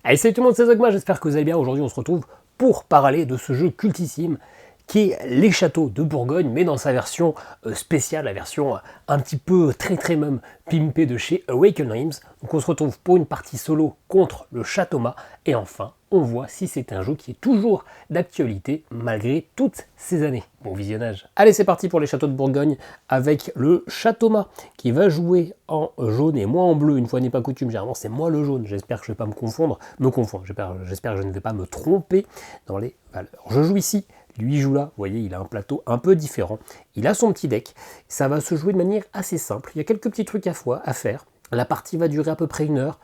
Allez, salut tout le monde, c'est Zogma, j'espère que vous allez bien. Aujourd'hui, on se retrouve pour parler de ce jeu cultissime qui est Les Châteaux de Bourgogne, mais dans sa version spéciale, la version un petit peu très même pimpée de chez Awaken Dreams. Donc on se retrouve pour une partie solo contre le Château-Mât, et enfin, on voit si c'est un jeu qui est toujours d'actualité malgré toutes ces années. Bon visionnage. Allez, c'est parti pour Les Châteaux de Bourgogne avec le Château-Mât qui va jouer en jaune et moi en bleu. Une fois n'est pas coutume, généralement c'est moi le jaune. J'espère que je ne vais pas me confondre. J'espère que je ne vais pas me tromper dans les valeurs. Je joue ici. Lui joue là, vous voyez, il a un plateau un peu différent. Il a son petit deck. Ça va se jouer de manière assez simple. Il y a quelques petits trucs à faire. La partie va durer à peu près 1 heure.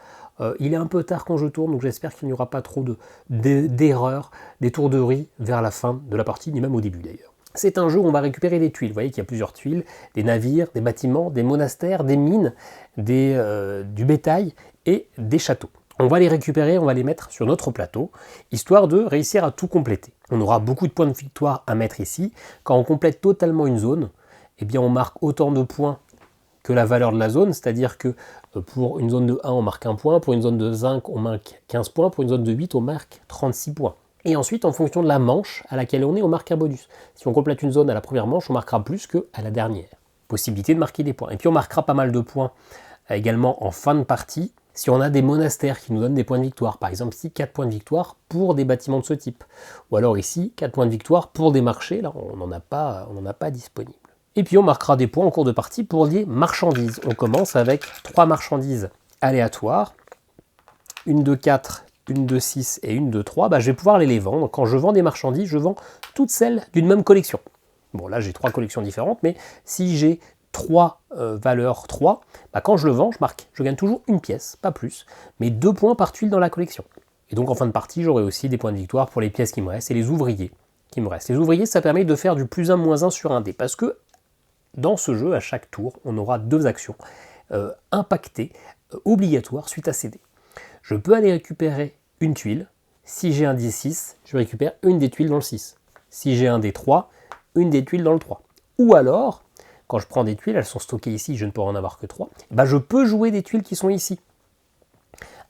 Il est un peu tard quand je tourne, donc j'espère qu'il n'y aura pas trop d'erreurs, d'étourderies vers la fin de la partie, ni même au début d'ailleurs. C'est un jeu où on va récupérer des tuiles. Vous voyez qu'il y a plusieurs tuiles, des navires, des bâtiments, des monastères, des mines, du bétail et des châteaux. On va les récupérer, on va les mettre sur notre plateau, histoire de réussir à tout compléter. On aura beaucoup de points de victoire à mettre ici. Quand on complète totalement une zone, eh bien on marque autant de points que la valeur de la zone, c'est-à-dire que pour une zone de 1, on marque 1 point, pour une zone de 5, on marque 15 points, pour une zone de 8, on marque 36 points. Et ensuite, en fonction de la manche à laquelle on marque un bonus. Si on complète une zone à la première manche, on marquera plus qu'à la dernière. Possibilité de marquer des points. Et puis on marquera pas mal de points également en fin de partie, si on a des monastères qui nous donnent des points de victoire. Par exemple, ici, 4 points de victoire pour des bâtiments de ce type. Ou alors ici, 4 points de victoire pour des marchés. Là, on n'en a pas disponible. Et puis on marquera des points en cours de partie pour les marchandises. On commence avec 3 marchandises aléatoires. Une de 4, une de 6 et une de 3. Je vais pouvoir les vendre. Quand je vends des marchandises, je vends toutes celles d'une même collection. Bon, là, j'ai 3 collections différentes, mais si j'ai 3 valeurs 3, quand je le vends, je gagne toujours une pièce, pas plus, mais 2 points par tuile dans la collection. Et donc en fin de partie, j'aurai aussi des points de victoire pour les pièces qui me restent et les ouvriers qui me restent. Les ouvriers, ça permet de faire du +1, -1 sur un dé, parce que dans ce jeu, à chaque tour, on aura 2 actions impactées, obligatoires suite à ces dés. Je peux aller récupérer une tuile. Si j'ai un D6, je récupère une des tuiles dans le 6. Si j'ai un D3, une des tuiles dans le 3. Ou alors, quand je prends des tuiles, elles sont stockées ici, je ne pourrai en avoir que 3, je peux jouer des tuiles qui sont ici.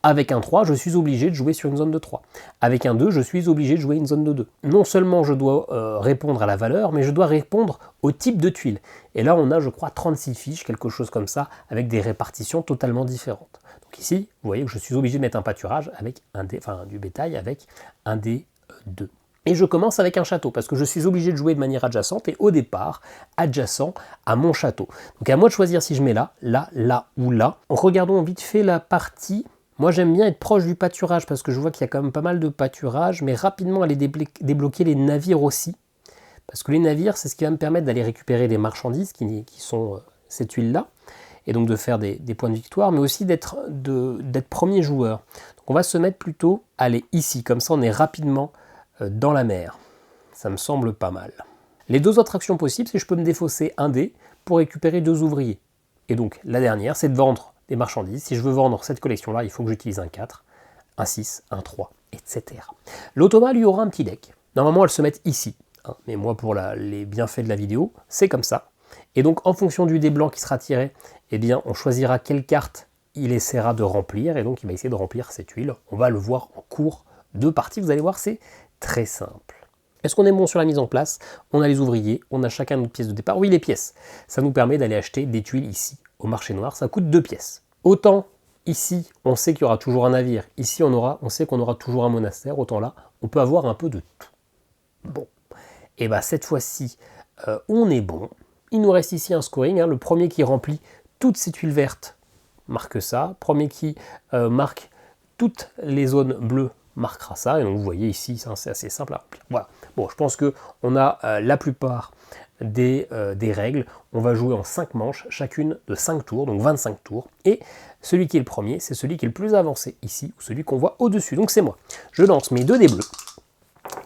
Avec un 3, je suis obligé de jouer sur une zone de 3. Avec un 2, je suis obligé de jouer une zone de 2. Non seulement je dois répondre à la valeur, mais je dois répondre au type de tuile. Et là, on a, je crois, 36 fiches, quelque chose comme ça, avec des répartitions totalement différentes. Donc ici, vous voyez que je suis obligé de mettre un pâturage avec du bétail avec un des 2. Et je commence avec un château, parce que je suis obligé de jouer de manière adjacente, et au départ, adjacent à mon château. Donc à moi de choisir si je mets là ou là. Regardons vite fait la partie. Moi j'aime bien être proche du pâturage, parce que je vois qu'il y a quand même pas mal de pâturage, mais rapidement aller débloquer les navires aussi. Parce que les navires, c'est ce qui va me permettre d'aller récupérer des marchandises, qui sont cette huile-là, et donc de faire des points de victoire, mais aussi d'être premier joueur. Donc on va se mettre plutôt, aller ici, comme ça on est rapidement dans la mer. Ça me semble pas mal. Les 2 autres actions possibles, c'est que je peux me défausser un dé pour récupérer 2 ouvriers. Et donc la dernière, c'est de vendre des marchandises. Si je veux vendre cette collection-là, il faut que j'utilise un 4, un 6, un 3, etc. L'Automa, lui, aura un petit deck. Normalement, elles se mettent ici. Mais moi, pour les bienfaits de la vidéo, c'est comme ça. Et donc, en fonction du dé blanc qui sera tiré, eh bien, on choisira quelle carte il essaiera de remplir. Et donc, il va essayer de remplir cette huile. On va le voir en cours de partie. Vous allez voir, c'est très simple. Est-ce qu'on est bon sur la mise en place? On a les ouvriers, on a chacun notre pièce de départ. Oui, les pièces. Ça nous permet d'aller acheter des tuiles ici, au marché noir. Ça coûte 2 pièces. Autant ici, on sait qu'il y aura toujours un navire. Ici, on sait qu'on aura toujours un monastère. Autant là, on peut avoir un peu de tout. Bon. Et cette fois-ci, on est bon. Il nous reste ici un scoring. Le premier qui remplit toutes ces tuiles vertes marque ça. Premier qui marque toutes les zones bleues marquera ça, et donc vous voyez ici, c'est assez simple à remplir. Voilà. Bon, je pense qu'on a la plupart des règles. On va jouer en 5 manches, chacune de 5 tours, donc 25 tours, et celui qui est le premier, c'est celui qui est le plus avancé ici, ou celui qu'on voit au-dessus, donc c'est moi. Je lance mes 2 dés bleus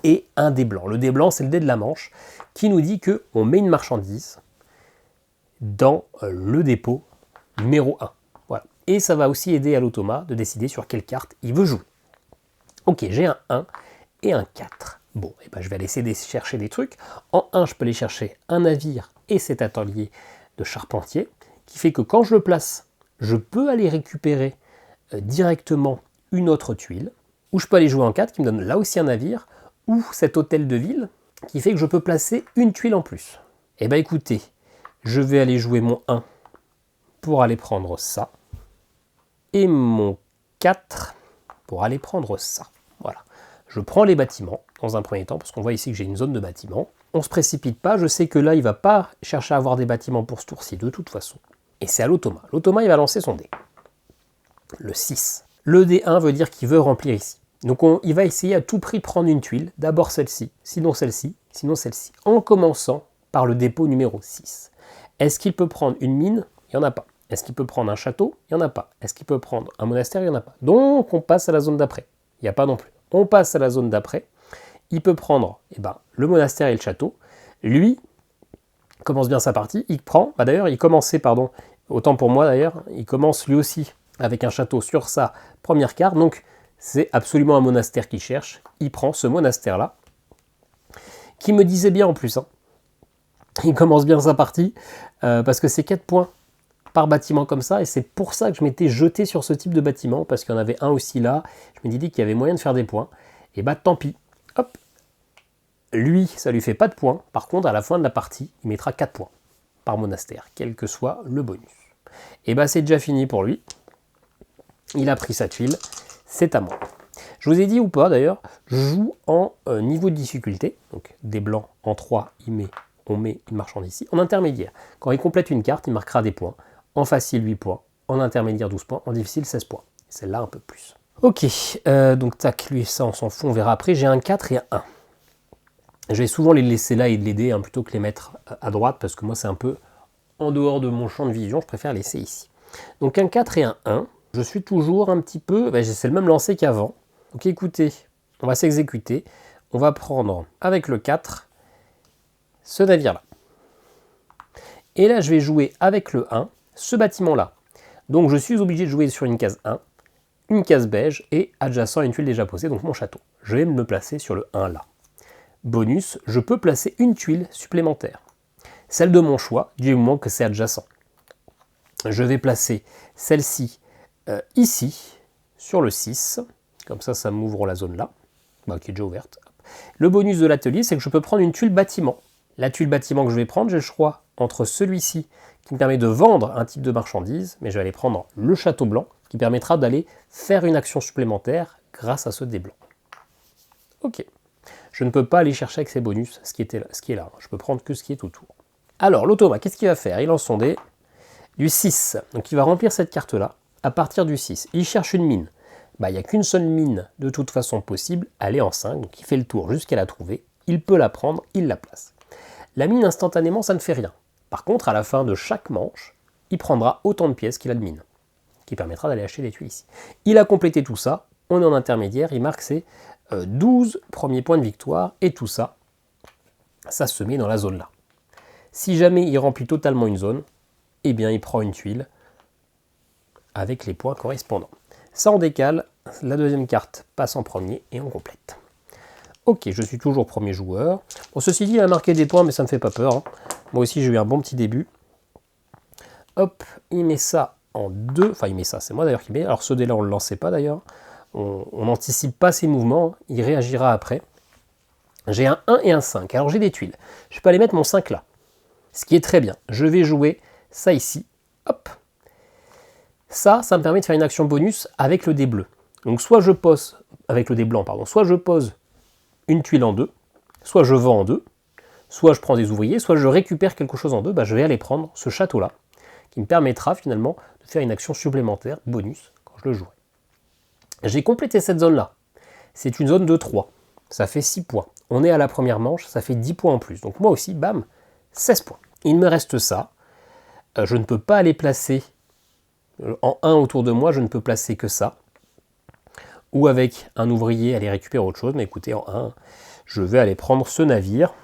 et un dé blanc. Le dé blanc, c'est le dé de la manche, qui nous dit qu'on met une marchandise dans le dépôt numéro 1. Voilà. Et ça va aussi aider à l'Automa de décider sur quelle carte il veut jouer. Ok, j'ai un 1 et un 4. Bon, je vais aller essayer de chercher des trucs. En 1, je peux aller chercher un navire et cet atelier de charpentier, qui fait que quand je le place, je peux aller récupérer directement une autre tuile. Ou je peux aller jouer en 4, qui me donne là aussi un navire, ou cet hôtel de ville, qui fait que je peux placer une tuile en plus. Eh bien écoutez, je vais aller jouer mon 1 pour aller prendre ça, et mon 4 pour aller prendre ça. Voilà. Je prends les bâtiments dans un premier temps, parce qu'on voit ici que j'ai une zone de bâtiments. On ne se précipite pas, je sais que là, il ne va pas chercher à avoir des bâtiments pour ce tour-ci, de toute façon. Et c'est à l'automa. L'automa, il va lancer son dé. Le 6. Le D1 veut dire qu'il veut remplir ici. Donc il va essayer à tout prix de prendre une tuile, d'abord celle-ci, sinon celle-ci, sinon celle-ci, en commençant par le dépôt numéro 6. Est-ce qu'il peut prendre une mine? Il n'y en a pas. Est-ce qu'il peut prendre un château? Il n'y en a pas. Est-ce qu'il peut prendre un monastère? Il n'y en a pas. Donc on passe à la zone d'après. Il n'y a pas non plus. On passe à la zone d'après. Il peut prendre le monastère et le château. Lui commence bien sa partie. Il prend, d'ailleurs il commençait, autant pour moi d'ailleurs, il commence lui aussi avec un château sur sa première carte. Donc c'est absolument un monastère qu'il cherche. Il prend ce monastère-là, qui me disait bien en plus. Il commence bien sa partie, parce que c'est 4 points par bâtiment comme ça, et c'est pour ça que je m'étais jeté sur ce type de bâtiment, parce qu'il y en avait un aussi là. Je me dit qu'il y avait moyen de faire des points. Et tant pis. Hop. Lui, ça lui fait pas de points. Par contre, à la fin de la partie, il mettra 4 points par monastère, quel que soit le bonus. Et c'est déjà fini pour lui. Il a pris sa tuile. C'est à moi. Je vous ai dit ou pas d'ailleurs, je joue en niveau de difficulté. Donc des blancs en 3, il marche en ici. En intermédiaire, quand il complète une carte, il marquera des points. En facile, 8 points. En intermédiaire, 12 points. En difficile, 16 points. Celle-là, un peu plus. Ok, donc tac, lui, ça, on s'en fout, on verra après. J'ai un 4 et un 1. Je vais souvent les laisser là et de l'aider, plutôt que les mettre à droite, parce que moi, c'est un peu en dehors de mon champ de vision. Je préfère laisser ici. Donc un 4 et un 1. Je suis toujours un petit peu... c'est le même lancer qu'avant. Donc écoutez, on va s'exécuter. On va prendre, avec le 4, ce navire-là. Et là, je vais jouer avec le 1, ce bâtiment-là. Donc je suis obligé de jouer sur une case 1, une case beige, et adjacent à une tuile déjà posée, donc mon château. Je vais me placer sur le 1 là. Bonus, je peux placer une tuile supplémentaire. Celle de mon choix, du moment que c'est adjacent. Je vais placer celle-ci ici, sur le 6. Comme ça, ça m'ouvre la zone là, qui est déjà ouverte. Le bonus de l'atelier, c'est que je peux prendre une tuile bâtiment. La tuile bâtiment que je vais prendre, j'ai le choix entre celui-ci, qui me permet de vendre un type de marchandise, mais je vais aller prendre le château blanc, qui permettra d'aller faire une action supplémentaire grâce à ce dé blanc. Ok. Je ne peux pas aller chercher avec ces bonus ce qui est là. Je peux prendre que ce qui est autour. Alors, l'automa, qu'est-ce qu'il va faire? Il lance son dé du 6. Donc, il va remplir cette carte-là à partir du 6. Il cherche une mine. Il n'y a qu'une seule mine de toute façon possible, elle est en 5, donc il fait le tour jusqu'à la trouver, il peut la prendre, il la place. La mine instantanément, ça ne fait rien. Par contre, à la fin de chaque manche, il prendra autant de pièces qu'il a de mine, qui permettra d'aller acheter des tuiles ici. Il a complété tout ça, on est en intermédiaire, il marque ses 12 premiers points de victoire, et tout ça, ça se met dans la zone là. Si jamais il remplit totalement une zone, eh bien il prend une tuile avec les points correspondants. Ça on décale, la deuxième carte passe en premier et on complète. Ok, je suis toujours premier joueur. Bon, ceci dit, il a marqué des points, mais ça me fait pas peur. Moi aussi, j'ai eu un bon petit début. Hop, il met ça en 2. Enfin, il met ça, c'est moi d'ailleurs qui met. Alors ce dé-là, on ne le lançait pas d'ailleurs. On n'anticipe pas ses mouvements, il réagira après. J'ai un 1 et un 5. Alors j'ai des tuiles. Je peux aller mettre mon 5 là. Ce qui est très bien. Je vais jouer ça ici. Hop. Ça me permet de faire une action bonus avec le dé bleu. Donc soit je pose, avec le dé blanc, pardon, soit je pose une tuile en 2, soit je vends en 2, soit je prends des ouvriers, soit je récupère quelque chose en 2, je vais aller prendre ce château-là, qui me permettra finalement de faire une action supplémentaire, bonus, quand je le jouerai. J'ai complété cette zone-là. C'est une zone de 3. Ça fait 6 points. On est à la première manche, ça fait 10 points en plus. Donc moi aussi, bam, 16 points. Il me reste ça. Je ne peux pas aller placer en 1 autour de moi, je ne peux placer que ça. Ou avec un ouvrier aller récupérer autre chose. Mais écoutez, en 1, je vais aller prendre ce navire.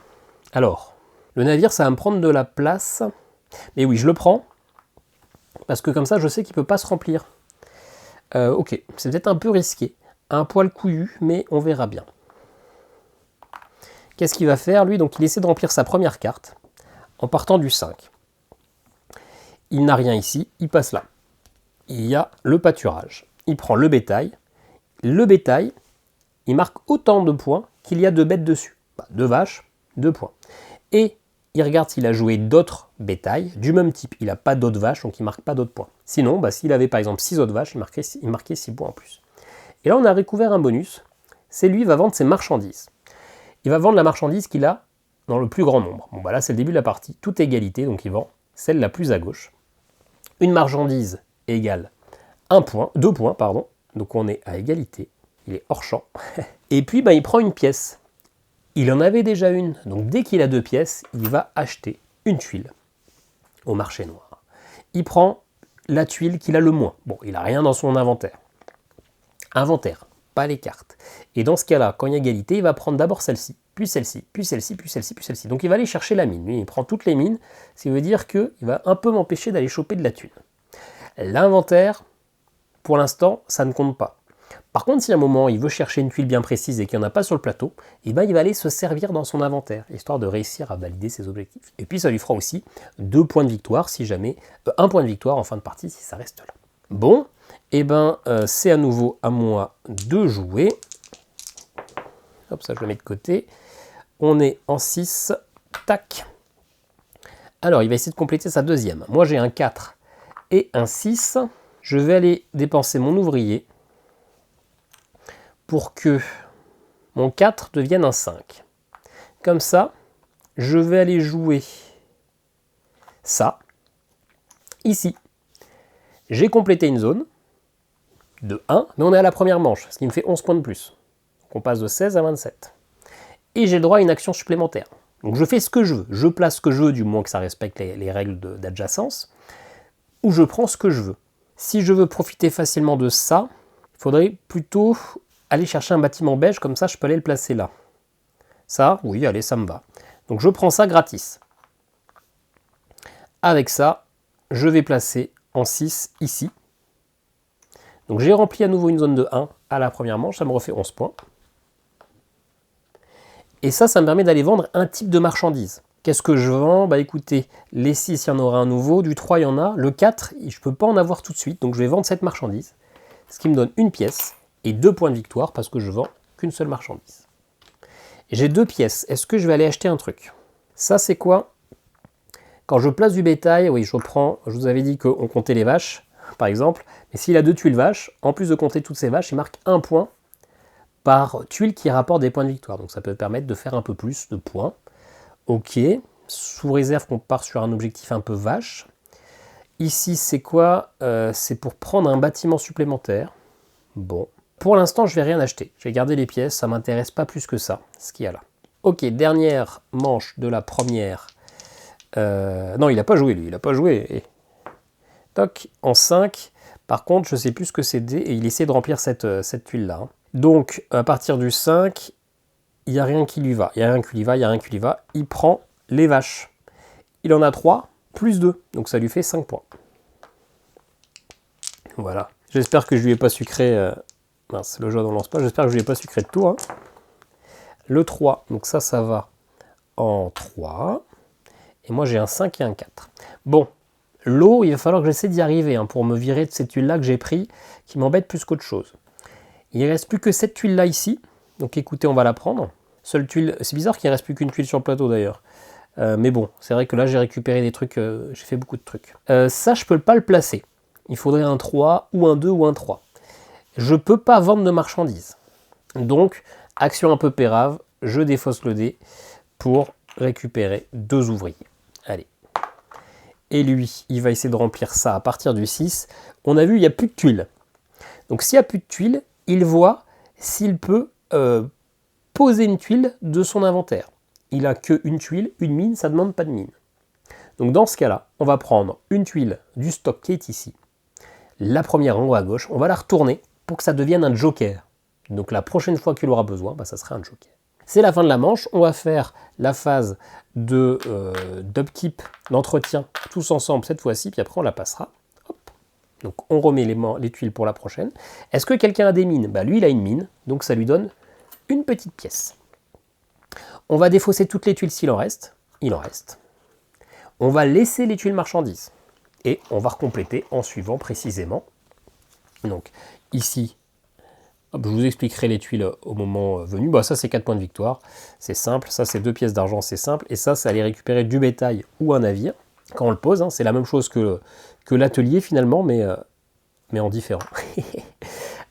Alors, le navire, ça va me prendre de la place. Mais oui, je le prends. Parce que comme ça, je sais qu'il ne peut pas se remplir. Ok, c'est peut-être un peu risqué. Un poil couillu, mais on verra bien. Qu'est-ce qu'il va faire, lui? Donc, il essaie de remplir sa première carte en partant du 5. Il n'a rien ici, il passe là. Il y a le pâturage. Il prend le bétail. Le bétail, il marque autant de points qu'il y a de bêtes dessus. 2 vaches, 2 points. Et il regarde s'il a joué d'autres bétails du même type. Il n'a pas d'autres vaches, donc il ne marque pas d'autres points. Sinon, s'il avait par exemple 6 autres vaches, il marquait 6 points en plus. Et là, on a découvert un bonus. C'est lui, il va vendre ses marchandises. Il va vendre la marchandise qu'il a dans le plus grand nombre. Bon, là, c'est le début de la partie. Toute égalité, donc il vend celle la plus à gauche. Une marchandise égale 2 points, pardon. Donc on est à égalité. Il est hors champ. Et puis, il prend une pièce. Il en avait déjà une. Donc dès qu'il a 2 pièces, il va acheter une tuile au marché noir. Il prend la tuile qu'il a le moins. Bon, il n'a rien dans son inventaire. Inventaire, pas les cartes. Et dans ce cas-là, quand il y a égalité, il va prendre d'abord celle-ci, puis celle-ci, puis celle-ci, puis celle-ci, puis celle-ci. Donc il va aller chercher la mine. Lui, il prend toutes les mines, ce qui veut dire qu'il va un peu m'empêcher d'aller choper de la thune. L'inventaire, pour l'instant, ça ne compte pas. Par contre, si à un moment, il veut chercher une tuile bien précise et qu'il n'y en a pas sur le plateau, il va aller se servir dans son inventaire, histoire de réussir à valider ses objectifs. Et puis ça lui fera aussi 2 points de victoire, si jamais, 1 point de victoire en fin de partie, si ça reste là. Bon, c'est à nouveau à moi de jouer. Hop, ça je le mets de côté. On est en 6, tac. Alors, il va essayer de compléter sa deuxième. Moi, j'ai un 4 et un 6. Je vais aller dépenser mon ouvrier pour que mon 4 devienne un 5. Comme ça, je vais aller jouer ça, ici. J'ai complété une zone de 1, mais on est à la première manche, ce qui me fait 11 points de plus. Donc on passe de 16 à 27. Et j'ai le droit à une action supplémentaire. Donc je fais ce que je veux. Je place ce que je veux, du moins que ça respecte les règles d'adjacence, ou je prends ce que je veux. Si je veux profiter facilement de ça, il faudrait plutôt aller chercher un bâtiment beige, comme ça je peux aller le placer là. Ça, oui, allez, ça me va. Donc je prends ça gratis. Avec ça, je vais placer en 6 ici. Donc j'ai rempli à nouveau une zone de 1 à la première manche, ça me refait 11 points. Et ça me permet d'aller vendre un type de marchandise. Qu'est-ce que je vends? Écoutez, les 6, il y en aura un nouveau, du 3, il y en a. Le 4, je ne peux pas en avoir tout de suite, donc je vais vendre cette marchandise. Ce qui me donne une pièce et 2 points de victoire parce que je vends qu'une seule marchandise. J'ai 2 pièces. Est-ce que je vais aller acheter un truc? Ça, c'est quoi? Quand je place du bétail, oui, je vous avais dit qu'on comptait les vaches, par exemple. Mais s'il a 2 tuiles vaches, en plus de compter toutes ces vaches, il marque 1 point par tuile qui rapporte des points de victoire. Donc ça peut permettre de faire un peu plus de points. Ok, sous réserve qu'on part sur un objectif un peu vache. Ici, c'est quoi? C'est pour prendre un bâtiment supplémentaire. Bon. Pour l'instant, je ne vais rien acheter. Je vais garder les pièces, ça ne m'intéresse pas plus que ça, ce qu'il y a là. Ok, dernière manche de la première. Non, il n'a pas joué, lui. Il n'a pas joué. Et... Toc, en 5. Par contre, je ne sais plus ce que c'est D, et il essaie de remplir cette tuile-là. Hein. Donc, à partir du 5, il n'y a rien qui lui va. Il n'y a rien qui lui va, il n'y a rien qui lui va. Il prend les vaches. Il en a 3, plus 2. Donc, ça lui fait 5 points. Voilà. J'espère que je lui ai pas sucré... Mince, le jeu n'en lance pas. J'espère que je lui ai pas sucré de tout. Hein. Le 3, donc ça va en 3. Et moi, j'ai un 5 et un 4. Bon, l'eau, il va falloir que j'essaie d'y arriver hein, pour me virer de cette tuile-là que j'ai pris, qui m'embête plus qu'autre chose. Il ne reste plus que cette tuile-là ici. Donc écoutez, on va la prendre. Seule tuile, c'est bizarre qu'il ne reste plus qu'une tuile sur le plateau d'ailleurs. Mais bon, c'est vrai que là, j'ai récupéré des trucs, j'ai fait beaucoup de trucs. Ça, je ne peux pas le placer. Il faudrait un 3, ou un 2, ou un 3. Je ne peux pas vendre de marchandises. Donc, action un peu pérave, je défausse le dé pour récupérer 2 ouvriers. Allez. Et lui, il va essayer de remplir ça à partir du 6. On a vu, il n'y a plus de tuiles. Donc, s'il n'y a plus de tuiles, il voit s'il peut poser une tuile de son inventaire. Il n'a qu'une tuile, une mine, ça ne demande pas de mine. Donc, dans ce cas-là, on va prendre une tuile du stock qui est ici. La première en haut à gauche, on va la retourner pour que ça devienne un joker. Donc la prochaine fois qu'il aura besoin, ça sera un joker. C'est la fin de la manche, on va faire la phase d'upkeep, d'entretien, tous ensemble cette fois-ci, puis après on la passera. Hop. Donc on remet les tuiles pour la prochaine. Est-ce que quelqu'un a des mines? Lui il a une mine, donc ça lui donne une petite pièce. On va défausser toutes les tuiles s'il en reste, il en reste. On va laisser les tuiles marchandises, et on va recompléter en suivant précisément. Donc ici, Hop, je vous expliquerai les tuiles au moment venu. Bah, ça, c'est 4 points de victoire. C'est simple. Ça, c'est 2 pièces d'argent, c'est simple. Et ça, c'est aller récupérer du bétail ou un navire quand on le pose. Hein. C'est la même chose que l'atelier, finalement, mais en différent.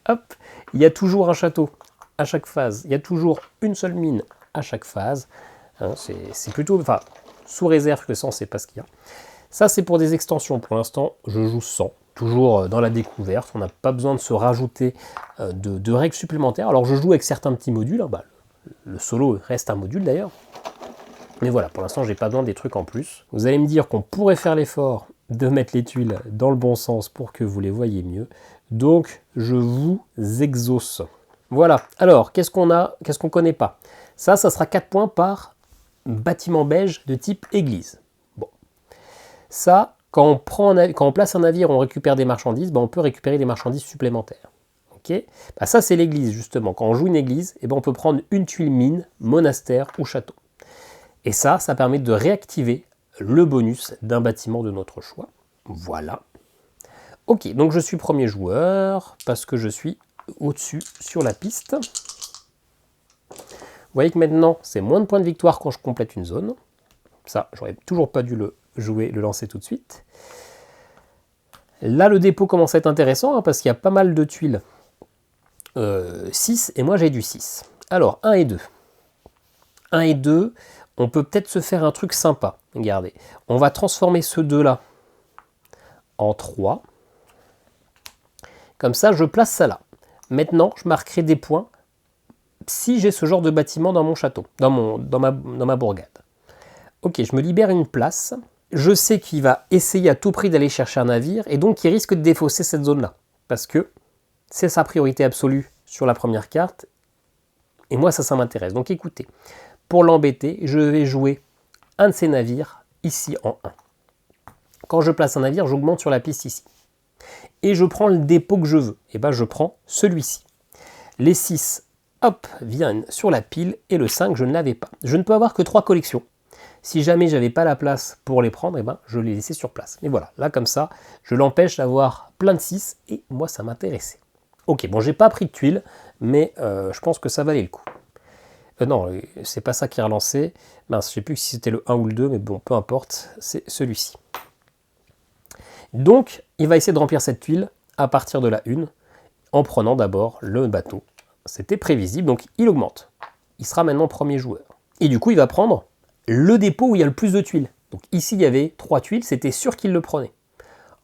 Hop, il y a toujours un château à chaque phase. Il y a toujours une seule mine à chaque phase. Hein, c'est plutôt... Enfin, sous réserve que 100, c'est pas ce qu'il y a. Ça, c'est pour des extensions. Pour l'instant, je joue 100. Toujours dans la découverte. On n'a pas besoin de se rajouter de règles supplémentaires. Alors, je joue avec certains petits modules. Hein. Bah, le solo reste un module, d'ailleurs. Mais voilà, pour l'instant, j'ai pas besoin des trucs en plus. Vous allez me dire qu'on pourrait faire l'effort de mettre les tuiles dans le bon sens pour que vous les voyez mieux. Donc, je vous exauce. Voilà. Alors, qu'est-ce qu'on a? Qu'est-ce qu'on connaît pas? Ça sera 4 points par bâtiment beige de type église. Bon. Ça, quand on place un navire, on récupère des marchandises, on peut récupérer des marchandises supplémentaires. Okay, ça, c'est l'église, justement. Quand on joue une église, on peut prendre une tuile mine, monastère ou château. Et ça permet de réactiver le bonus d'un bâtiment de notre choix. Voilà. Ok, donc je suis premier joueur, parce que je suis au-dessus sur la piste. Vous voyez que maintenant, c'est moins de points de victoire quand je complète une zone. Ça, j'aurais toujours pas dû le lancer tout de suite. Là, le dépôt commence à être intéressant, parce qu'il y a pas mal de tuiles. 6, et moi j'ai du 6. Alors, 1 et 2. 1 et 2, on peut peut-être se faire un truc sympa. Regardez, on va transformer ce 2-là en 3. Comme ça, je place ça là. Maintenant, je marquerai des points si j'ai ce genre de bâtiment dans mon château, dans ma bourgade. Ok, je me libère une place. Je sais qu'il va essayer à tout prix d'aller chercher un navire, et donc il risque de défausser cette zone-là. Parce que c'est sa priorité absolue sur la première carte, et moi ça m'intéresse. Donc écoutez, pour l'embêter, je vais jouer un de ces navires ici en 1. Quand je place un navire, j'augmente sur la piste ici. Et je prends le dépôt que je veux. Et je prends celui-ci. Les 6, hop, viennent sur la pile, et le 5, je ne l'avais pas. Je ne peux avoir que 3 collections. Si jamais j'avais pas la place pour les prendre, je les laissais sur place. Et voilà, là comme ça, je l'empêche d'avoir plein de 6, et moi ça m'intéressait. Ok, bon, j'ai pas pris de tuiles, mais je pense que ça valait le coup. Non, c'est pas ça qui a relancé. Mince, je sais plus si c'était le 1 ou le 2, mais bon, peu importe, c'est celui-ci. Donc, il va essayer de remplir cette tuile à partir de la 1, en prenant d'abord le bateau. C'était prévisible, donc il augmente. Il sera maintenant premier joueur. Et du coup, il va prendre le dépôt où il y a le plus de tuiles. Donc ici, il y avait 3 tuiles, c'était sûr qu'il le prenait.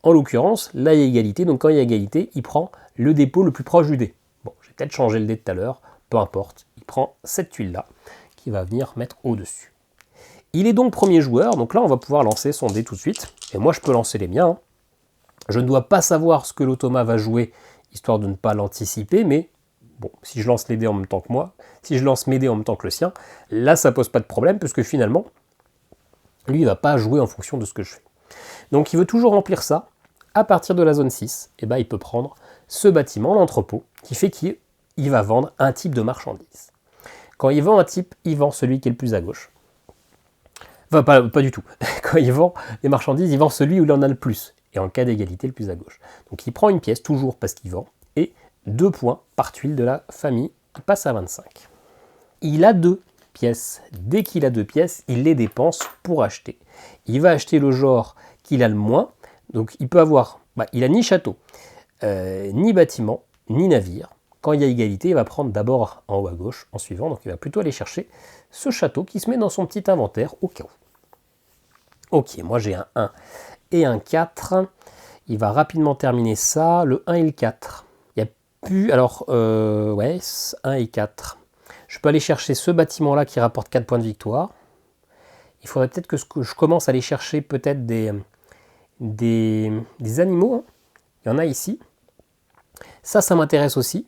En l'occurrence, là, il y a égalité, donc quand il y a égalité, il prend le dépôt le plus proche du dé. Bon, j'ai peut-être changé le dé de tout à l'heure, peu importe. Il prend cette tuile-là, qui va venir mettre au-dessus. Il est donc premier joueur, donc là, on va pouvoir lancer son dé tout de suite. Et moi, je peux lancer les miens. Hein. Je ne dois pas savoir ce que l'automa va jouer, histoire de ne pas l'anticiper, mais bon, si je lance les dés en même temps que moi, si je lance mes dés en même temps que le sien, là, ça pose pas de problème, puisque finalement, lui, il ne va pas jouer en fonction de ce que je fais. Donc, il veut toujours remplir ça. À partir de la zone 6, il peut prendre ce bâtiment, l'entrepôt, qui fait qu'il va vendre un type de marchandise. Quand il vend un type, il vend celui qui est le plus à gauche. Enfin, pas du tout. Quand il vend des marchandises, il vend celui où il en a le plus. Et en cas d'égalité, le plus à gauche. Donc il prend une pièce, toujours parce qu'il vend, et 2 points par tuile de la famille. Il passe à 25. Il a 2 pièces. Dès qu'il a 2 pièces, il les dépense pour acheter. Il va acheter le genre qu'il a le moins. Donc il peut avoir... il a ni château, ni bâtiment, ni navire. Quand il y a égalité, il va prendre d'abord en haut à gauche, en suivant. Donc il va plutôt aller chercher ce château qui se met dans son petit inventaire au cas où. Ok, moi j'ai un 1 et un 4. Il va rapidement terminer ça, le 1 et le 4. Il n'y a plus... Alors, 1 et 4. Je peux aller chercher ce bâtiment-là qui rapporte 4 points de victoire. Il faudrait peut-être que je commence à aller chercher peut-être des animaux. Hein. Il y en a ici. Ça m'intéresse aussi.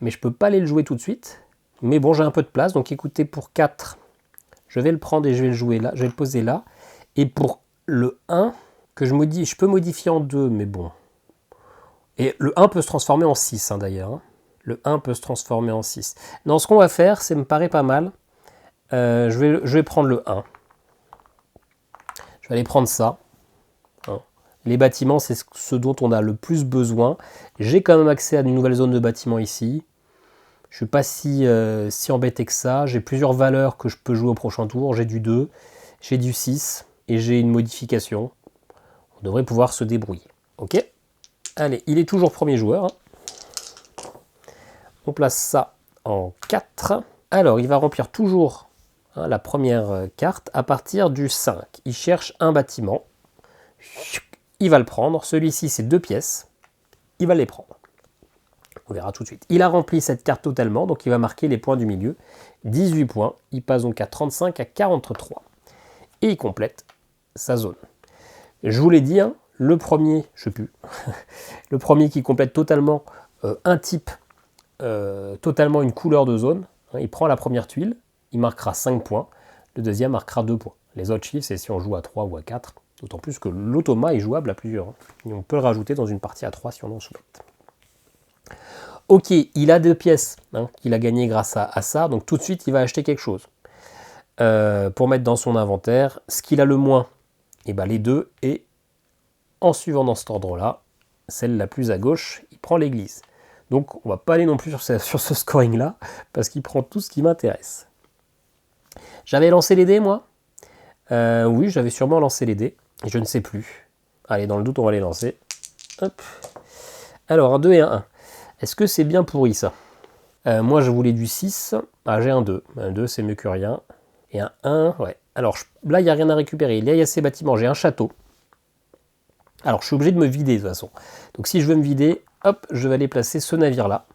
Mais je ne peux pas aller le jouer tout de suite. Mais bon, j'ai un peu de place. Donc écoutez, pour 4, je vais le prendre et je vais le jouer là. Je vais le poser là. Et pour le 1, que je peux modifier en 2, mais bon. Et le 1 peut se transformer en 6, hein, d'ailleurs. Hein. Le 1 peut se transformer en 6. Non, ce qu'on va faire, ça me paraît pas mal. Je vais prendre le 1. Je vais aller prendre ça. Hein. Les bâtiments, c'est ce dont on a le plus besoin. J'ai quand même accès à une nouvelle zone de bâtiment ici. Je ne suis pas si embêté que ça. J'ai plusieurs valeurs que je peux jouer au prochain tour. J'ai du 2, j'ai du 6 et j'ai une modification. On devrait pouvoir se débrouiller. Ok. Allez, il est toujours premier joueur. On place ça en 4. Alors, il va remplir toujours la première carte à partir du 5. Il cherche un bâtiment. Il va le prendre. Celui-ci, c'est 2 pièces. Il va les prendre. On verra tout de suite. Il a rempli cette carte totalement, donc il va marquer les points du milieu. 18 points. Il passe donc à 35 à 43. Et il complète sa zone. Je vous l'ai dit, hein, le premier, je ne sais plus, le premier qui complète totalement un type, totalement une couleur de zone, hein, il prend la première tuile, il marquera 5 points, le deuxième marquera 2 points. Les autres chiffres, c'est si on joue à 3 ou à 4, d'autant plus que l'automa est jouable à plusieurs. Hein, et on peut le rajouter dans une partie à 3 si on en souhaite. Ok, il a 2 pièces hein, qu'il a gagnées grâce à ça, donc tout de suite il va acheter quelque chose. Pour mettre dans son inventaire, ce qu'il a le moins, et ben les deux, et en suivant dans cet ordre-là, celle la plus à gauche, il prend l'église. Donc on va pas aller non plus sur ce scoring-là, parce qu'il prend tout ce qui m'intéresse. J'avais lancé les dés, moi oui, j'avais sûrement lancé les dés, je ne sais plus. Allez, dans le doute, on va les lancer. Hop. Alors, un 2 et un 1. Est-ce que c'est bien pourri, ça moi, je voulais du 6. Ah, j'ai un 2. Un 2, c'est mieux que rien. Et un 1, ouais. Alors là, il n'y a rien à récupérer. Il y a ces bâtiments. J'ai un château. Alors, je suis obligé de me vider de toute façon. Donc, si je veux me vider, hop, je vais aller placer ce navire-là.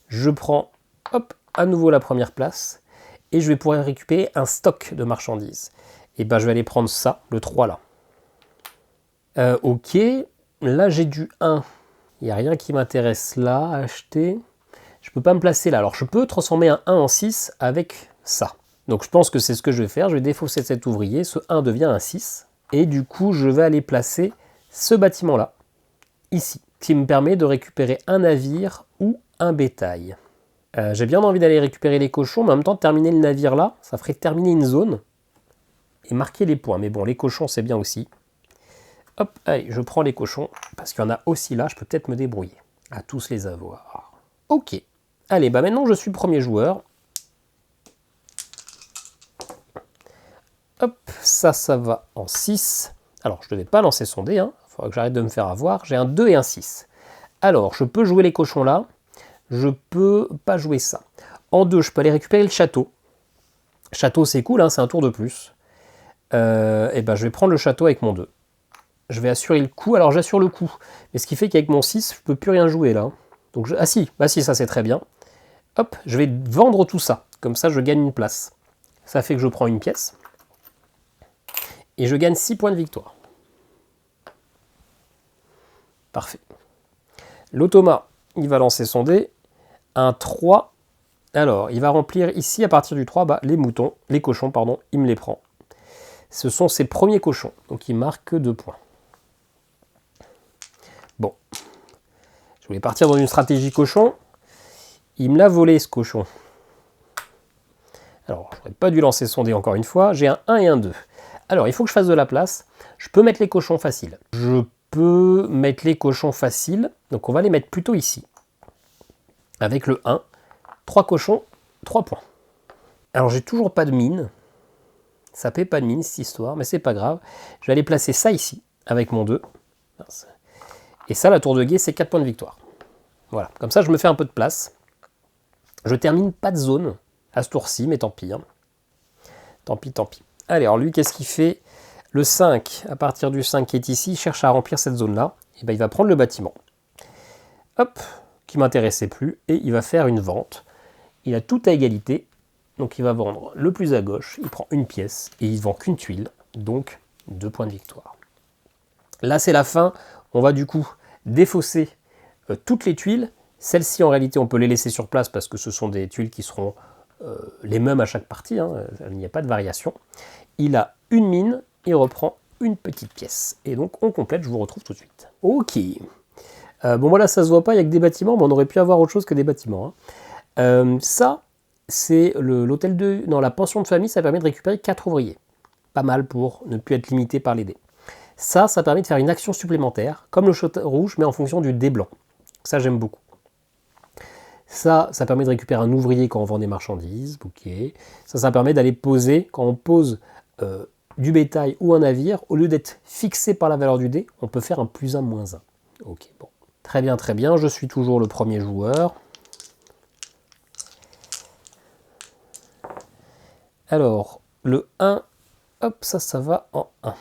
Je prends, hop, à nouveau la première place. Et je vais pouvoir récupérer un stock de marchandises. Et ben, je vais aller prendre ça, le 3 là. Ok. Là, j'ai du 1. Il n'y a rien qui m'intéresse là à acheter. Je ne peux pas me placer là. Alors, je peux transformer un 1 en 6 avec ça. Donc, je pense que c'est ce que je vais faire. Je vais défausser cet ouvrier. Ce 1 devient un 6. Et du coup, je vais aller placer ce bâtiment-là, ici, qui me permet de récupérer un navire ou un bétail. J'ai bien envie d'aller récupérer les cochons, mais en même temps, terminer le navire là, ça ferait terminer une zone et marquer les points. Mais bon, les cochons, c'est bien aussi. Hop, allez, je prends les cochons, parce qu'il y en a aussi là, je peux peut-être me débrouiller. À tous les avoir. Ok. Allez, bah maintenant, je suis premier joueur. Hop, ça va en 6. Alors, je ne devais pas lancer son dé, hein. Il faudra que j'arrête de me faire avoir. J'ai un 2 et un 6. Alors, je peux jouer les cochons là. Je peux pas jouer ça. En 2, je peux aller récupérer le château. Château, c'est cool, hein, c'est un tour de plus. Et ben, je vais prendre le château avec mon 2. Je vais assurer le coup. Alors, j'assure le coup. Mais ce qui fait qu'avec mon 6, je ne peux plus rien jouer là. Donc, ah si, ça c'est très bien. Hop, je vais vendre tout ça. Comme ça, je gagne une place. Ça fait que je prends une pièce. Et je gagne 6 points de victoire. Parfait. L'automa, il va lancer son dé. Un 3. Alors, il va remplir ici, à partir du 3, les moutons, les cochons, pardon, il me les prend. Ce sont ses premiers cochons, donc il marque 2 points. Bon. Je voulais partir dans une stratégie cochon. Il me l'a volé, ce cochon. Alors, je n'aurais pas dû lancer son dé encore une fois. J'ai un 1 et un 2. Alors, il faut que je fasse de la place. Je peux mettre les cochons faciles. Je peux mettre les cochons faciles. Donc, on va les mettre plutôt ici. Avec le 1. 3 cochons, 3 points. Alors, j'ai toujours pas de mine. Ça paie pas de mine, cette histoire, mais c'est pas grave. Je vais aller placer ça ici, avec mon 2. Et ça, la tour de guet, c'est 4 points de victoire. Voilà, comme ça, je me fais un peu de place. Je termine pas de zone à ce tour-ci, mais tant pis. Hein. Tant pis, tant pis. Allez, alors lui, qu'est-ce qu'il fait? Le 5, à partir du 5 qui est ici, il cherche à remplir cette zone-là. Et ben, il va prendre le bâtiment. Hop, qui ne m'intéressait plus. Et il va faire une vente. Il a tout à égalité. Donc il va vendre le plus à gauche. Il prend une pièce. Et il ne vend qu'une tuile. Donc 2 points de victoire. Là, c'est la fin. On va du coup défausser toutes les tuiles. Celles-ci, en réalité, on peut les laisser sur place parce que ce sont des tuiles qui seront les mêmes à chaque partie. Hein. Il n'y a pas de variation. Il a une mine, il reprend une petite pièce. Et donc, on complète, je vous retrouve tout de suite. Ok. Bon, voilà, ça se voit pas, il n'y a que des bâtiments, mais on aurait pu avoir autre chose que des bâtiments. Hein. Ça, c'est l'hôtel la pension de famille, ça permet de récupérer 4 ouvriers. Pas mal pour ne plus être limité par les dés. Ça permet de faire une action supplémentaire, comme le château rouge, mais en fonction du dé blanc. Ça, j'aime beaucoup. Ça permet de récupérer un ouvrier quand on vend des marchandises. Ok. Ça permet d'aller poser, quand on pose du bétail ou un navire, au lieu d'être fixé par la valeur du dé, on peut faire un +1, -1. Ok, bon. Très bien, très bien. Je suis toujours le premier joueur. Alors, le 1, hop, ça va en 1.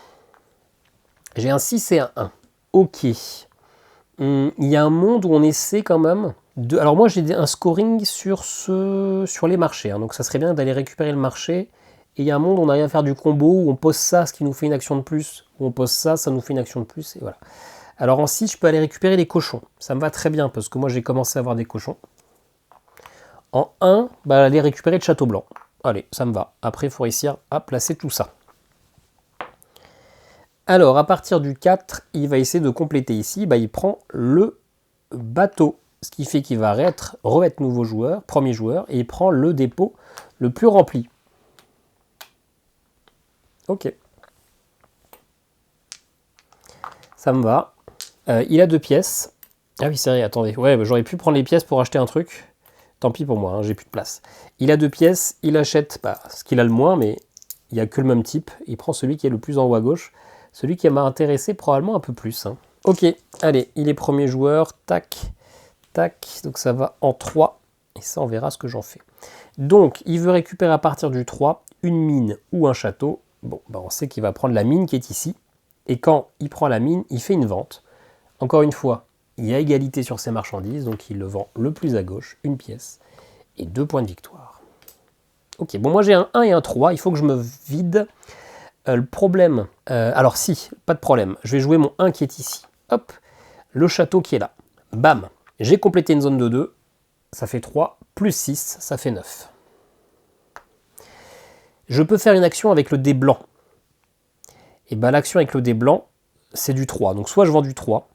J'ai un 6 et un 1. Ok. Il y a un monde où on essaie quand même de... Alors moi j'ai un scoring sur les marchés, hein, donc ça serait bien d'aller récupérer le marché. Et il y a un monde où on arrive à faire du combo, où on pose ça, ce qui nous fait une action de plus, où on pose ça, ça nous fait une action de plus, et voilà. Alors en 6, je peux aller récupérer les cochons. Ça me va très bien, parce que moi j'ai commencé à avoir des cochons. En 1, bah, aller récupérer le château blanc. Allez, ça me va. Après, il faut réussir à placer tout ça. Alors, à partir du 4, il va essayer de compléter ici. Bah, il prend le bateau. Ce qui fait qu'il va re-être nouveau joueur, premier joueur, et il prend le dépôt le plus rempli. Ok. Ça me va. Il a 2 pièces. Ah oui, c'est vrai, attendez. Ouais, bah, j'aurais pu prendre les pièces pour acheter un truc. Tant pis pour moi, hein, j'ai plus de place. Il a 2 pièces, il achète ce qu'il a le moins, mais il n'y a que le même type. Il prend celui qui est le plus en haut à gauche. Celui qui m'a intéressé probablement un peu plus. Hein. Ok, allez, il est premier joueur. Tac, tac. Donc ça va en 3. Et ça, on verra ce que j'en fais. Donc, il veut récupérer à partir du 3 une mine ou un château. Bon, bah on sait qu'il va prendre la mine qui est ici. Et quand il prend la mine, il fait une vente. Encore une fois, il y a égalité sur ses marchandises, donc il le vend le plus à gauche, une pièce, et 2 points de victoire. Ok, bon moi j'ai un 1 et un 3, il faut que je me vide. Le problème, alors si, pas de problème, je vais jouer mon 1 qui est ici. Hop, le château qui est là. Bam, j'ai complété une zone de 2, ça fait 3, plus 6, ça fait 9. Je peux faire une action avec le dé blanc. Et bien l'action avec le dé blanc, c'est du 3. Donc soit je vends du 3,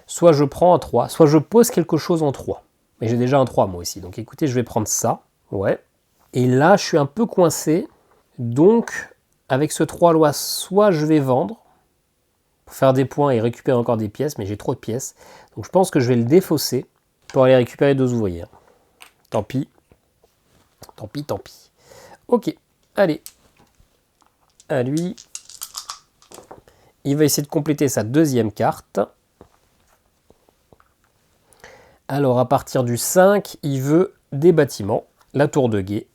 soit je prends un 3, soit je pose quelque chose en 3. Mais j'ai déjà un 3 moi aussi. Donc écoutez, je vais prendre ça. Ouais. Et là, je suis un peu coincé. Donc, avec ce 3 lois, soit je vais vendre pour faire des points et récupérer encore des pièces, mais j'ai trop de pièces. Donc je pense que je vais le défausser pour aller récupérer 2 ouvriers. Tant pis. Tant pis, tant pis. Ok, allez. À lui. Il va essayer de compléter sa deuxième carte. Alors, à partir du 5, il veut des bâtiments. La tour de guet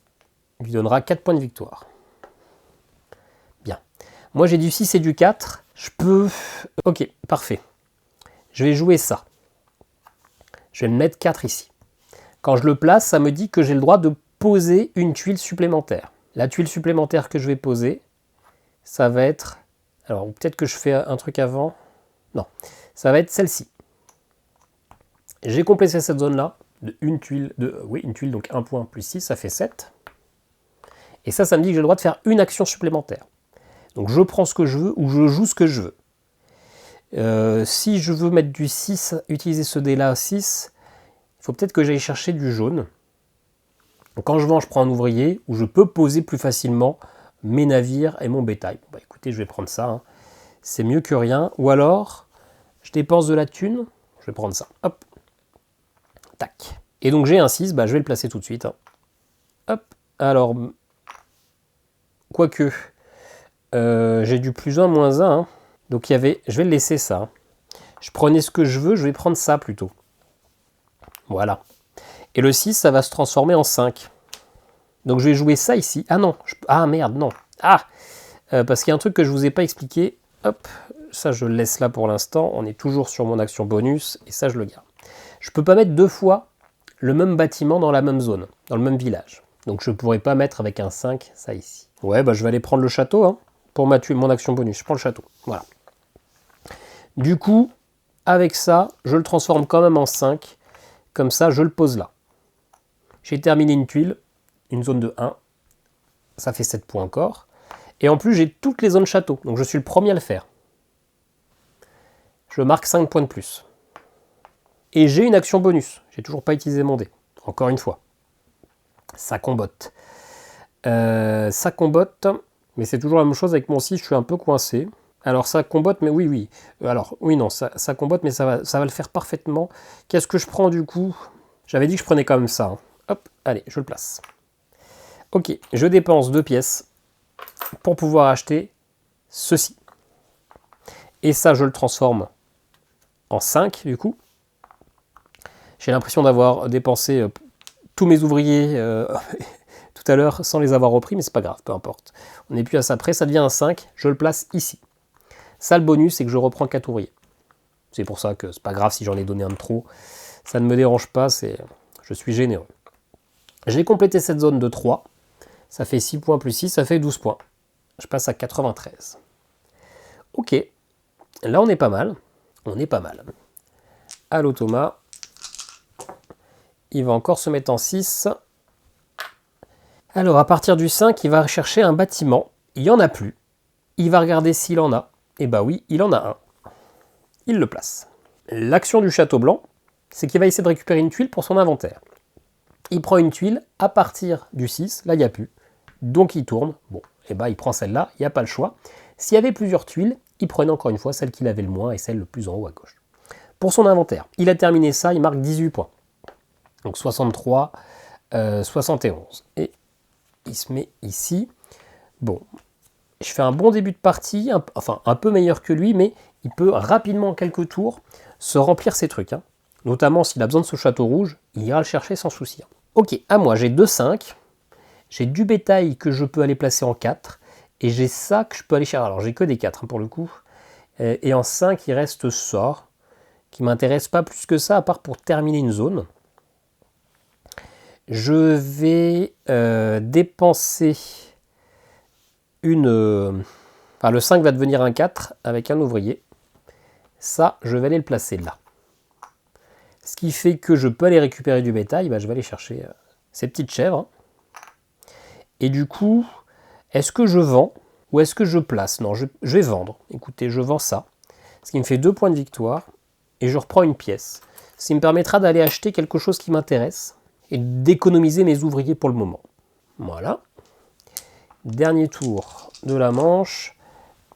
lui donnera 4 points de victoire. Bien. Moi, j'ai du 6 et du 4. Je peux... Ok, parfait. Je vais jouer ça. Je vais le mettre 4 ici. Quand je le place, ça me dit que j'ai le droit de poser une tuile supplémentaire. La tuile supplémentaire que je vais poser, ça va être... Alors, peut-être que je fais un truc avant. Non, ça va être celle-ci. J'ai complété cette zone-là de une tuile, donc 1 point plus 6, ça fait 7. Et ça me dit que j'ai le droit de faire une action supplémentaire. Donc je prends ce que je veux ou je joue ce que je veux. Si je veux mettre du 6, utiliser ce dé-là 6, il faut peut-être que j'aille chercher du jaune. Donc quand je vends, je prends un ouvrier où je peux poser plus facilement mes navires et mon bétail. Bon, bah, écoutez, je vais prendre ça. Hein. C'est mieux que rien. Ou alors, je dépense de la thune. Je vais prendre ça. Hop. Tac. Et donc j'ai un 6, bah, je vais le placer tout de suite. Hein. Hop. Alors, quoique, j'ai du +1, -1. Hein. Donc il y avait, je vais le laisser ça. Je prenais ce que je veux, je vais prendre ça plutôt. Voilà. Et le 6, ça va se transformer en 5. Donc je vais jouer ça ici. Ah non, ah merde, non. Ah parce qu'il y a un truc que je ne vous ai pas expliqué. Hop, ça je le laisse là pour l'instant. On est toujours sur mon action bonus et ça je le garde. Je ne peux pas mettre 2 fois le même bâtiment dans la même zone, dans le même village. Donc je ne pourrais pas mettre avec un 5 ça ici. Ouais, bah je vais aller prendre le château hein, pour mon action bonus. Je prends le château. Voilà. Du coup, avec ça, je le transforme quand même en 5. Comme ça, je le pose là. J'ai terminé une tuile, une zone de 1. Ça fait 7 points encore. Et en plus, j'ai toutes les zones château. Donc je suis le premier à le faire. Je marque 5 points de plus. Et j'ai une action bonus. J'ai toujours pas utilisé mon dé. Encore une fois. Ça combotte. Ça combotte. Mais c'est toujours la même chose avec mon 6. Je suis un peu coincé. Alors ça combotte, mais oui, oui. Alors oui, non, ça combotte, mais ça va le faire parfaitement. Qu'est-ce que je prends du coup? J'avais dit que je prenais quand même ça. Hein. Hop, allez, je le place. Ok, je dépense 2 pièces pour pouvoir acheter ceci. Et ça, je le transforme en 5 du coup. J'ai l'impression d'avoir dépensé tous mes ouvriers tout à l'heure sans les avoir repris, mais c'est pas grave, peu importe. On n'est plus à ça près, ça devient un 5, je le place ici. Ça, le bonus, c'est que je reprends 4 ouvriers. C'est pour ça que c'est pas grave si j'en ai donné un de trop. Ça ne me dérange pas, je suis généreux. J'ai complété cette zone de 3. Ça fait 6 points plus 6, ça fait 12 points. Je passe à 93. Ok, là on est pas mal. On est pas mal. À l'automa, il va encore se mettre en 6. Alors à partir du 5, il va chercher un bâtiment. Il n'y en a plus. Il va regarder s'il en a. Et bah oui, il en a un. Il le place. L'action du château blanc, c'est qu'il va essayer de récupérer une tuile pour son inventaire. Il prend une tuile à partir du 6, là il n'y a plus. Donc il tourne. Bon, et bah il prend celle-là, il n'y a pas le choix. S'il y avait plusieurs tuiles, il prenait encore une fois celle qu'il avait le moins et celle le plus en haut à gauche. Pour son inventaire, il a terminé ça, il marque 18 points. Donc 63, 71. Et il se met ici. Bon, je fais un bon début de partie, enfin un peu meilleur que lui, mais il peut rapidement en quelques tours se remplir ses trucs. Hein. Notamment s'il a besoin de ce château rouge, il ira le chercher sans souci. Ok, à moi j'ai 2-5, j'ai du bétail que je peux aller placer en 4, et j'ai ça que je peux aller chercher. Alors j'ai que des 4 hein, pour le coup. Et en 5, il reste ça, qui ne m'intéresse pas plus que ça, à part pour terminer une zone. Je vais dépenser une... Enfin, le 5 va devenir un 4 avec un ouvrier. Ça, je vais aller le placer là. Ce qui fait que je peux aller récupérer du bétail. Bah, je vais aller chercher ces petites chèvres. Et du coup, est-ce que je vends ou est-ce que je place? Non, je vais vendre. Écoutez, je vends ça. Ce qui me fait 2 points de victoire. Et je reprends une pièce. Ce qui me permettra d'aller acheter quelque chose qui m'intéresse. Et d'économiser mes ouvriers pour le moment. Voilà. Dernier tour de la manche.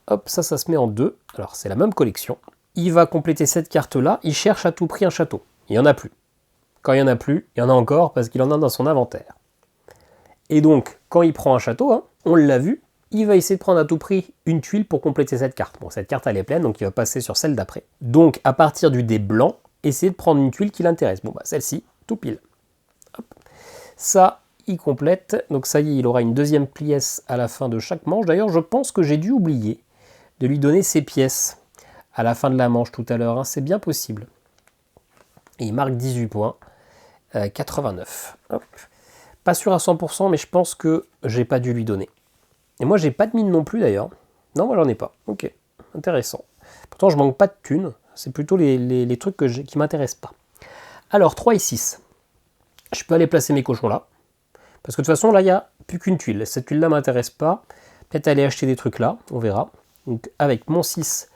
Hop, ça se met en 2. Alors, c'est la même collection. Il va compléter cette carte-là. Il cherche à tout prix un château. Il n'y en a plus. Quand il n'y en a plus, il y en a encore parce qu'il en a dans son inventaire. Et donc, quand il prend un château, hein, on l'a vu, il va essayer de prendre à tout prix une tuile pour compléter cette carte. Bon, cette carte, elle est pleine, donc il va passer sur celle d'après. Donc, à partir du dé blanc, essayer de prendre une tuile qui l'intéresse. Bon, bah, celle-ci, tout pile. Hop. Ça, il complète. Donc ça y est, il aura une deuxième pièce à la fin de chaque manche. D'ailleurs, je pense que j'ai dû oublier de lui donner ses pièces à la fin de la manche tout à l'heure. Hein. C'est bien possible. Et il marque 18 points. 89. Hop. Pas sûr à 100%, mais je pense que j'ai pas dû lui donner. Et moi, j'ai pas de mine non plus d'ailleurs. Non, moi, j'en ai pas. Ok, intéressant. Pourtant, je manque pas de thunes. C'est plutôt les trucs qui m'intéressent pas. Alors, 3 et 6. Je peux aller placer mes cochons là. Parce que de toute façon, là, il n'y a plus qu'une tuile. Cette tuile-là ne m'intéresse pas. Peut-être aller acheter des trucs là, on verra. Donc, avec mon 6,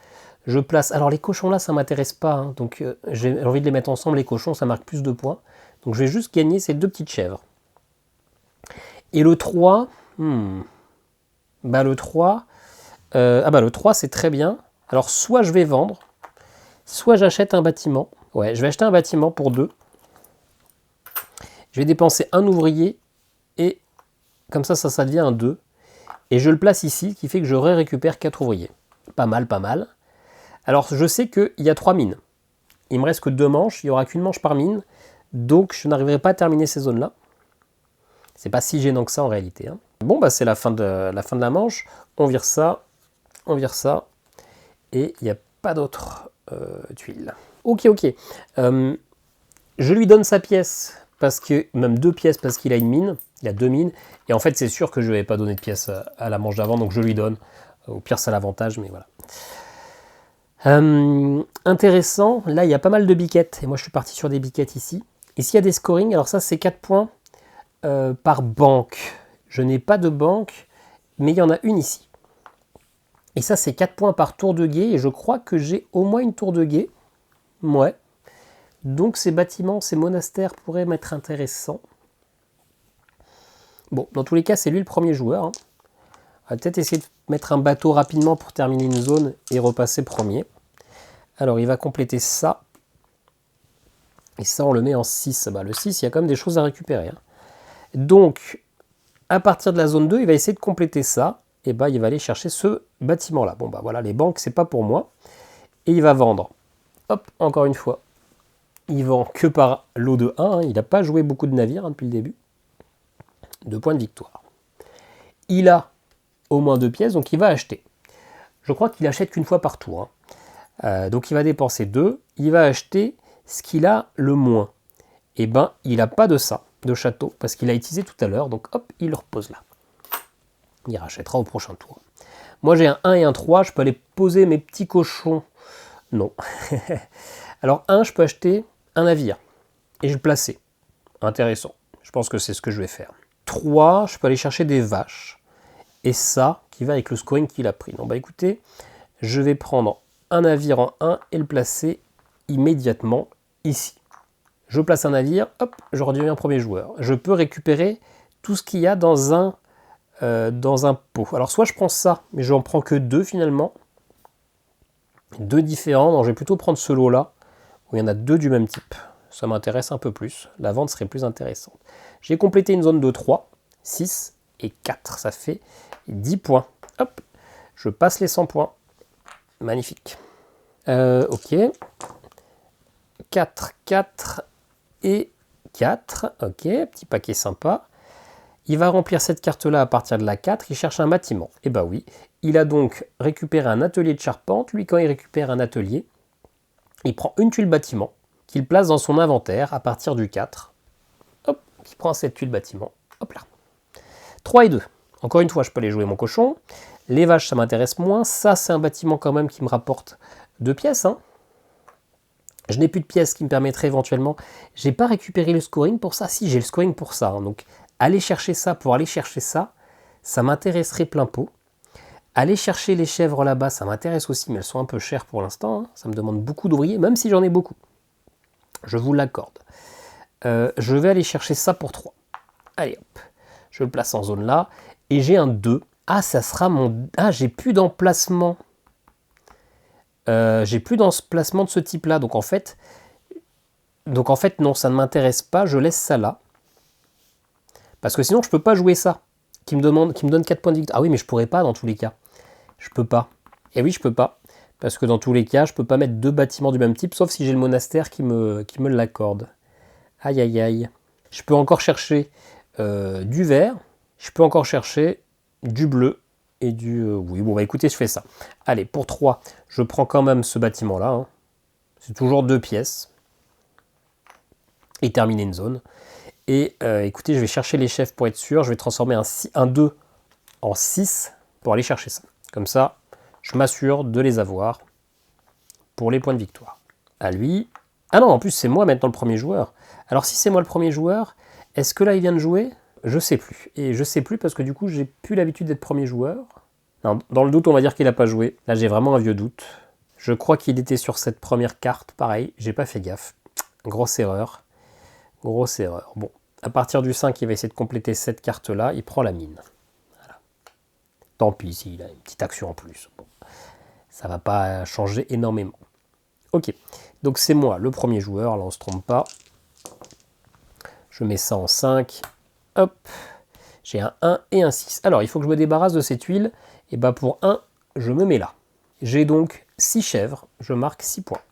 je place... Alors, les cochons là, ça ne m'intéresse pas. Hein. Donc, j'ai envie de les mettre ensemble, les cochons, ça marque plus de points. Donc, je vais juste gagner ces 2 petites chèvres. Et le 3... Bah, le 3... le 3, c'est très bien. Alors, soit je vais vendre, soit j'achète un bâtiment. Ouais, je vais acheter un bâtiment pour 2. Je vais dépenser un ouvrier et comme ça devient un 2. Et je le place ici, qui fait que je récupère 4 ouvriers. Pas mal, pas mal. Alors, je sais qu'il y a 3 mines. Il me reste que 2 manches, il n'y aura qu'une manche par mine. Donc, je n'arriverai pas à terminer ces zones-là. C'est pas si gênant que ça en réalité. Hein. Bon, bah c'est la fin de la manche. On vire ça, et il n'y a pas d'autres tuiles. Ok. Je lui donne sa pièce, parce que même 2 pièces parce qu'il a une mine. Il a 2 mines. Et en fait, c'est sûr que je ne vais pas donner de pièces à la manche d'avant, donc je lui donne. Au pire, c'est l'avantage, mais voilà. Intéressant, là, il y a pas mal de biquettes. Et moi, je suis parti sur des biquettes ici. Ici, il y a des scorings. Alors ça, c'est 4 points par banque. Je n'ai pas de banque, mais il y en a une ici. Et ça, c'est 4 points par tour de guet. Et je crois que j'ai au moins une tour de guet. Ouais. Donc ces bâtiments, ces monastères pourraient m'être intéressants. Bon, dans tous les cas, c'est lui le premier joueur. Hein. On va peut-être essayer de mettre un bateau rapidement pour terminer une zone et repasser premier. Alors il va compléter ça. Et ça on le met en 6. Bah, le 6, il y a quand même des choses à récupérer. Hein. Donc à partir de la zone 2, il va essayer de compléter ça. Et bah il va aller chercher ce bâtiment là. Bon bah voilà, les banques c'est pas pour moi. Et il va vendre. Hop, encore une fois. Il vend que par lot de 1. Hein. Il n'a pas joué beaucoup de navires hein, depuis le début. 2 points de victoire. Il a au moins 2 pièces, donc il va acheter. Je crois qu'il achète qu'une fois par tour. Hein. Donc il va dépenser 2. Il va acheter ce qu'il a le moins. Et ben, il n'a pas de ça, de château, parce qu'il a utilisé tout à l'heure. Donc hop, il le repose là. Il rachètera au prochain tour. Moi j'ai un 1 et un 3. Je peux aller poser mes petits cochons. Non. Alors 1, je peux acheter un navire. Et je le placer. Intéressant. Je pense que c'est ce que je vais faire. 3, je peux aller chercher des vaches. Et ça, qui va avec le scoring qu'il a pris. Donc bah écoutez, je vais prendre un navire en 1 et le placer immédiatement ici. Je place un navire, hop, je redeviens premier joueur. Je peux récupérer tout ce qu'il y a dans un pot. Alors soit je prends ça, mais je n'en prends que 2 finalement. 2 différents, donc je vais plutôt prendre ce lot-là, où il y en a 2 du même type. Ça m'intéresse un peu plus. La vente serait plus intéressante. J'ai complété une zone de 3, 6 et 4. Ça fait 10 points. Hop, je passe les 100 points. Magnifique. Ok. 4, 4 et 4. Ok, petit paquet sympa. Il va remplir cette carte-là à partir de la 4. Il cherche un bâtiment. Et bah oui. Il a donc récupéré un atelier de charpente. Lui, quand il récupère un atelier, il prend une tuile bâtiment qu'il place dans son inventaire à partir du 4. Hop, il prend cette tuile bâtiment. Hop là. 3 et 2. Encore une fois, je peux aller jouer mon cochon. Les vaches, ça m'intéresse moins. Ça, c'est un bâtiment quand même qui me rapporte 2 pièces. Hein. Je n'ai plus de pièces qui me permettraient éventuellement... J'ai pas récupéré le scoring pour ça. Si, j'ai le scoring pour ça. Hein. Donc, aller chercher ça pour aller chercher ça, ça m'intéresserait plein pot. Aller chercher les chèvres là-bas, ça m'intéresse aussi, mais elles sont un peu chères pour l'instant. Hein. Ça me demande beaucoup d'ouvriers, même si j'en ai beaucoup. Je vous l'accorde. Je vais aller chercher ça pour 3. Allez, hop. Je le place en zone là. Et j'ai un 2. Ah, ça sera mon... Ah, j'ai plus d'emplacement. J'ai plus d'emplacement de ce type-là. Donc en fait, non, ça ne m'intéresse pas. Je laisse ça là. Parce que sinon, je peux pas jouer ça. Qui me donne 4 points de victoire. Ah oui, mais je pourrais pas dans tous les cas. Je peux pas. Et oui, je peux pas. Parce que dans tous les cas, je peux pas mettre 2 bâtiments du même type, sauf si j'ai le monastère qui me l'accorde. Aïe, aïe, aïe. Je peux encore chercher du vert. Je peux encore chercher du bleu. Et du... oui, bon, bah écoutez, je fais ça. Allez, pour 3, je prends quand même ce bâtiment-là. Hein. C'est toujours 2 pièces. Et terminer une zone. Et écoutez, je vais chercher les chefs pour être sûr. Je vais transformer un 2 en 6 pour aller chercher ça. Comme ça, je m'assure de les avoir pour les points de victoire. À lui. Ah non, en plus, c'est moi maintenant le premier joueur. Alors si c'est moi le premier joueur, est-ce que là, il vient de jouer ? Je sais plus. Et je sais plus parce que du coup, j'ai plus l'habitude d'être premier joueur. Non, dans le doute, on va dire qu'il n'a pas joué. Là, j'ai vraiment un vieux doute. Je crois qu'il était sur cette première carte. Pareil, j'ai pas fait gaffe. Grosse erreur. Grosse erreur. Bon, à partir du 5, il va essayer de compléter cette carte-là. Il prend la mine. Voilà. Tant pis, s'il a une petite action en plus. Bon, ça va pas changer énormément. Ok, donc c'est moi le premier joueur. Là, on se trompe pas. Je mets ça en 5. Hop. J'ai un 1 et un 6. Alors, il faut que je me débarrasse de ces tuiles. Et bah pour 1, je me mets là. J'ai donc 6 chèvres. Je marque 6 points.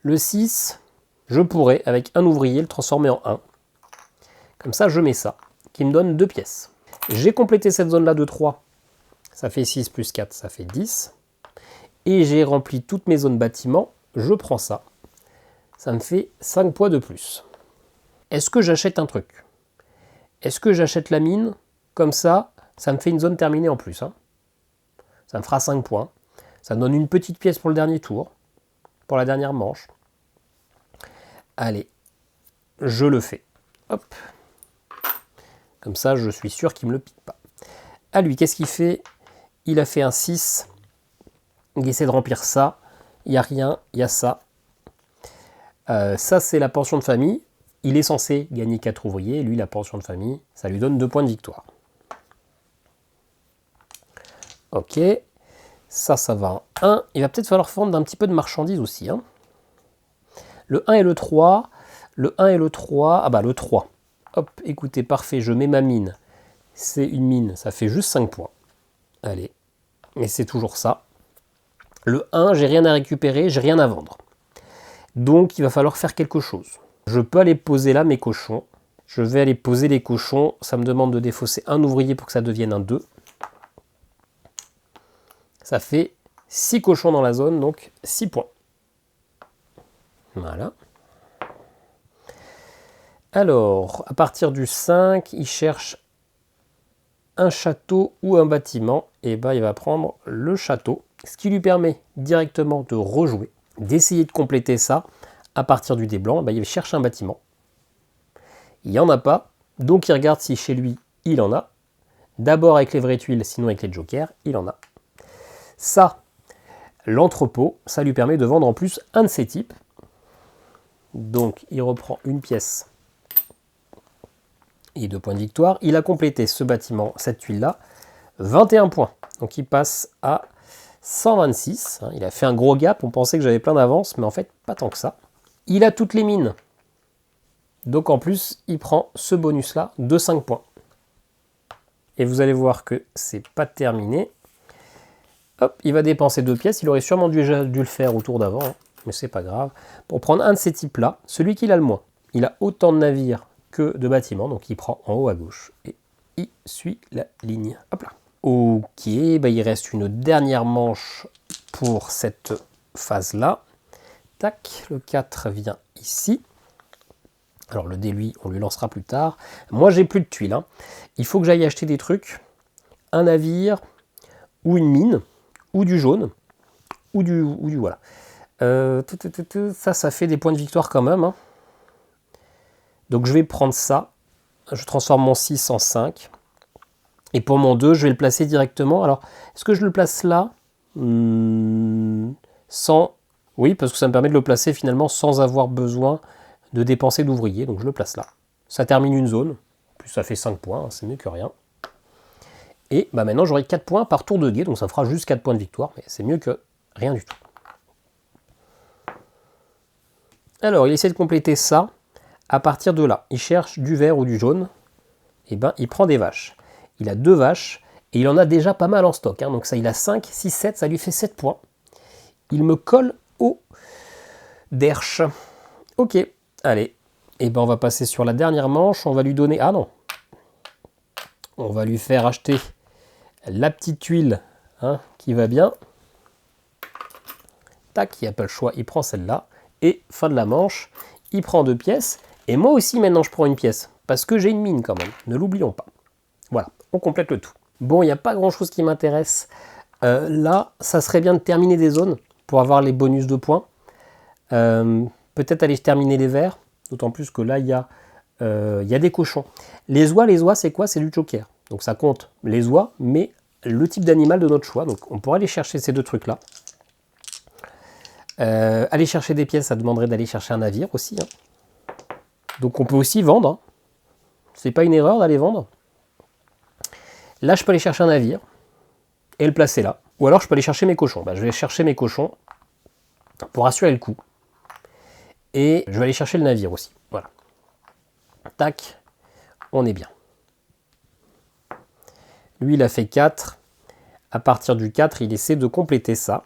Le 6... je pourrais, avec un ouvrier, le transformer en 1. Comme ça, je mets ça, qui me donne 2 pièces. J'ai complété cette zone-là de 3. Ça fait 6 plus 4, ça fait 10. Et j'ai rempli toutes mes zones bâtiments. Je prends ça. Ça me fait 5 points de plus. Est-ce que j'achète un truc? Est-ce que j'achète la mine? Comme ça, ça me fait une zone terminée en plus. Hein. Ça me fera 5 points. Ça me donne une petite pièce pour le dernier tour. Pour la dernière manche. Allez, je le fais. Hop. Comme ça, je suis sûr qu'il ne me le pique pas. À lui, qu'est-ce qu'il fait? Il a fait un 6. Il essaie de remplir ça. Il n'y a rien, il y a ça. Ça, c'est la pension de famille. Il est censé gagner 4 ouvriers. Lui, la pension de famille, ça lui donne 2 points de victoire. Ok. Ça va en 1. Il va peut-être falloir vendre un petit peu de marchandises aussi. Hein. Le 1 et le 3. Le 1 et le 3. Ah bah le 3. Hop, écoutez, parfait, je mets ma mine. C'est une mine, ça fait juste 5 points. Allez, mais c'est toujours ça. Le 1, j'ai rien à récupérer, j'ai rien à vendre. Donc il va falloir faire quelque chose. Je peux aller poser là mes cochons. Je vais aller poser les cochons. Ça me demande de défausser un ouvrier pour que ça devienne un 2. Ça fait 6 cochons dans la zone, donc 6 points. Voilà. Alors, à partir du 5, il cherche un château ou un bâtiment. Et ben, il va prendre le château, ce qui lui permet directement de rejouer, d'essayer de compléter ça. À partir du dé blanc, ben, il cherche un bâtiment. Il n'y en a pas, donc il regarde si chez lui, il en a. D'abord avec les vraies tuiles, sinon avec les jokers, il en a. Ça, l'entrepôt, ça lui permet de vendre en plus un de ces types. Donc il reprend une pièce et 2 points de victoire. Il a complété ce bâtiment, cette tuile-là, 21 points. Donc il passe à 126. Il a fait un gros gap, on pensait que j'avais plein d'avance, mais en fait, pas tant que ça. Il a toutes les mines. Donc en plus, il prend ce bonus-là de 5 points. Et vous allez voir que c'est pas terminé. Hop, il va dépenser 2 pièces. Il aurait sûrement dû le faire au tour d'avant, hein, mais c'est pas grave. Pour prendre un de ces types-là, celui qui a le moins. Il a autant de navires que de bâtiments, donc il prend en haut à gauche. Et il suit la ligne. Hop là. Ok, bah il reste une dernière manche pour cette phase-là. Tac, le 4 vient ici. Alors le dé, lui, on lui lancera plus tard. Moi, j'ai plus de tuiles. Hein. Il faut que j'aille acheter des trucs. Un navire, ou une mine, ou du jaune, ou du voilà. Ça fait des points de victoire quand même. Hein. Donc je vais prendre ça. Je transforme mon 6 en 5. Et pour mon 2, je vais le placer directement. Alors, est-ce que je le place là sans... Oui, parce que ça me permet de le placer finalement sans avoir besoin de dépenser d'ouvriers. Donc je le place là. Ça termine une zone. Plus ça fait 5 points, hein, c'est mieux que rien. Et bah maintenant j'aurai 4 points par tour de dé. Donc ça fera juste 4 points de victoire. Mais c'est mieux que rien du tout. Alors, il essaie de compléter ça. À partir de là, il cherche du vert ou du jaune. Et ben, il prend des vaches. Il a 2 vaches. Et il en a déjà pas mal en stock. Hein. Donc ça, il a 5, 6, 7. Ça lui fait 7 points. Il me colle au derche. Ok, allez. Et ben, on va passer sur la dernière manche. On va lui donner... Ah non. On va lui faire acheter la petite tuile hein, qui va bien. Tac, il n'y a pas le choix. Il prend celle-là. Et fin de la manche, il prend 2 pièces. Et moi aussi, maintenant, je prends une pièce. Parce que j'ai une mine quand même. Ne l'oublions pas. Voilà, on complète le tout. Bon, il n'y a pas grand-chose qui m'intéresse. Là, ça serait bien de terminer des zones pour avoir les bonus de points. Peut-être aller terminer les verts. D'autant plus que là, il y a des cochons. Les oies, c'est quoi? C'est du joker. Donc ça compte les oies, mais le type d'animal de notre choix. Donc on pourrait aller chercher ces 2 trucs-là. Aller chercher des pièces, ça demanderait d'aller chercher un navire aussi. Hein. Donc on peut aussi vendre. Hein. C'est pas une erreur d'aller vendre. Là, je peux aller chercher un navire et le placer là. Ou alors, je peux aller chercher mes cochons. Je vais chercher mes cochons pour assurer le coup. Et je vais aller chercher le navire aussi. Voilà. Tac. On est bien. Lui, il a fait 4. À partir du 4, il essaie de compléter ça.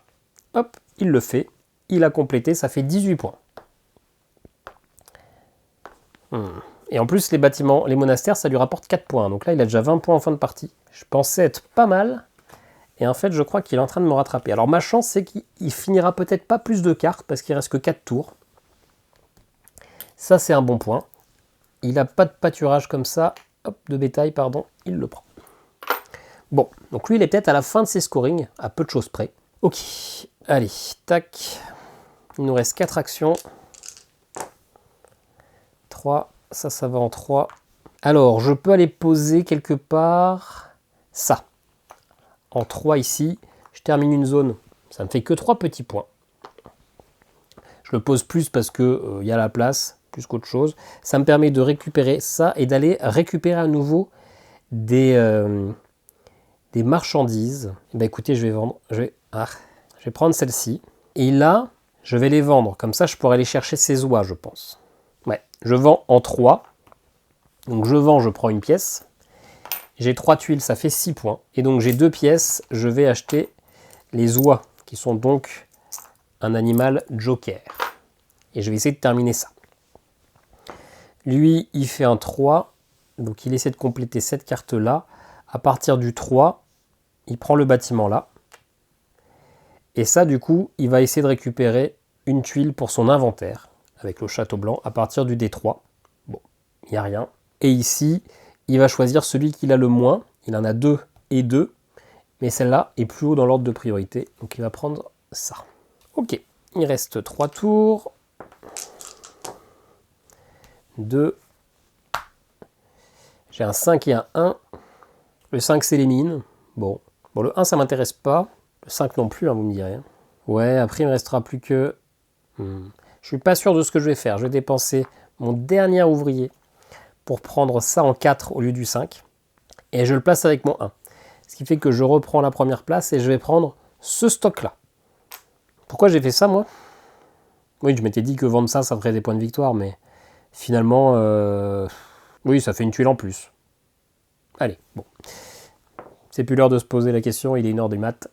Hop, il le fait. Il a complété, ça fait 18 points. Et en plus, les bâtiments, les monastères, ça lui rapporte 4 points. Donc là, il a déjà 20 points en fin de partie. Je pensais être pas mal. Et en fait, je crois qu'il est en train de me rattraper. Alors ma chance, c'est qu'il finira peut-être pas plus de cartes, parce qu'il reste que 4 tours. Ça, c'est un bon point. Il n'a pas de pâturage comme ça. Hop, de bétail, pardon. Il le prend. Bon, donc lui, il est peut-être à la fin de ses scorings, à peu de choses près. Ok, allez, tac. Il nous reste 4 actions. 3, ça va en 3. Alors, je peux aller poser quelque part ça. En 3 ici, je termine une zone. Ça me fait que 3 petits points. Je le pose plus parce que y a la place, plus qu'autre chose. Ça me permet de récupérer ça et d'aller récupérer à nouveau des des marchandises. Eh ben, écoutez, je vais prendre celle-ci. Et là, je vais les vendre. Comme ça, je pourrais aller chercher ces oies, je pense. Ouais, je vends en 3. Donc je vends, je prends une pièce. J'ai 3 tuiles, ça fait 6 points. Et donc j'ai 2 pièces, je vais acheter les oies, qui sont donc un animal joker. Et je vais essayer de terminer ça. Lui, il fait un 3. Donc il essaie de compléter cette carte-là. À partir du 3, il prend le bâtiment là. Et ça, du coup, il va essayer de récupérer une tuile pour son inventaire, avec le château blanc, à partir du D3. Bon, il n'y a rien. Et ici, il va choisir celui qu'il a le moins. Il en a 2 et 2. Mais celle-là est plus haut dans l'ordre de priorité. Donc il va prendre ça. Ok, il reste 3 tours. 2. J'ai un 5 et un 1. Le 5 s'élimine. Bon, le 1 ça m'intéresse pas. Le 5 non plus, hein, vous me direz. Ouais, après il me restera plus que... Je suis pas sûr de ce que je vais faire. Je vais dépenser mon dernier ouvrier pour prendre ça en 4 au lieu du 5. Et je le place avec mon 1. Ce qui fait que je reprends la première place et je vais prendre ce stock-là. Pourquoi j'ai fait ça, moi? Oui, je m'étais dit que vendre ça, ça ferait des points de victoire, mais finalement, oui, ça fait une tuile en plus. Allez, bon. C'est plus l'heure de se poser la question, il est 1h du mat.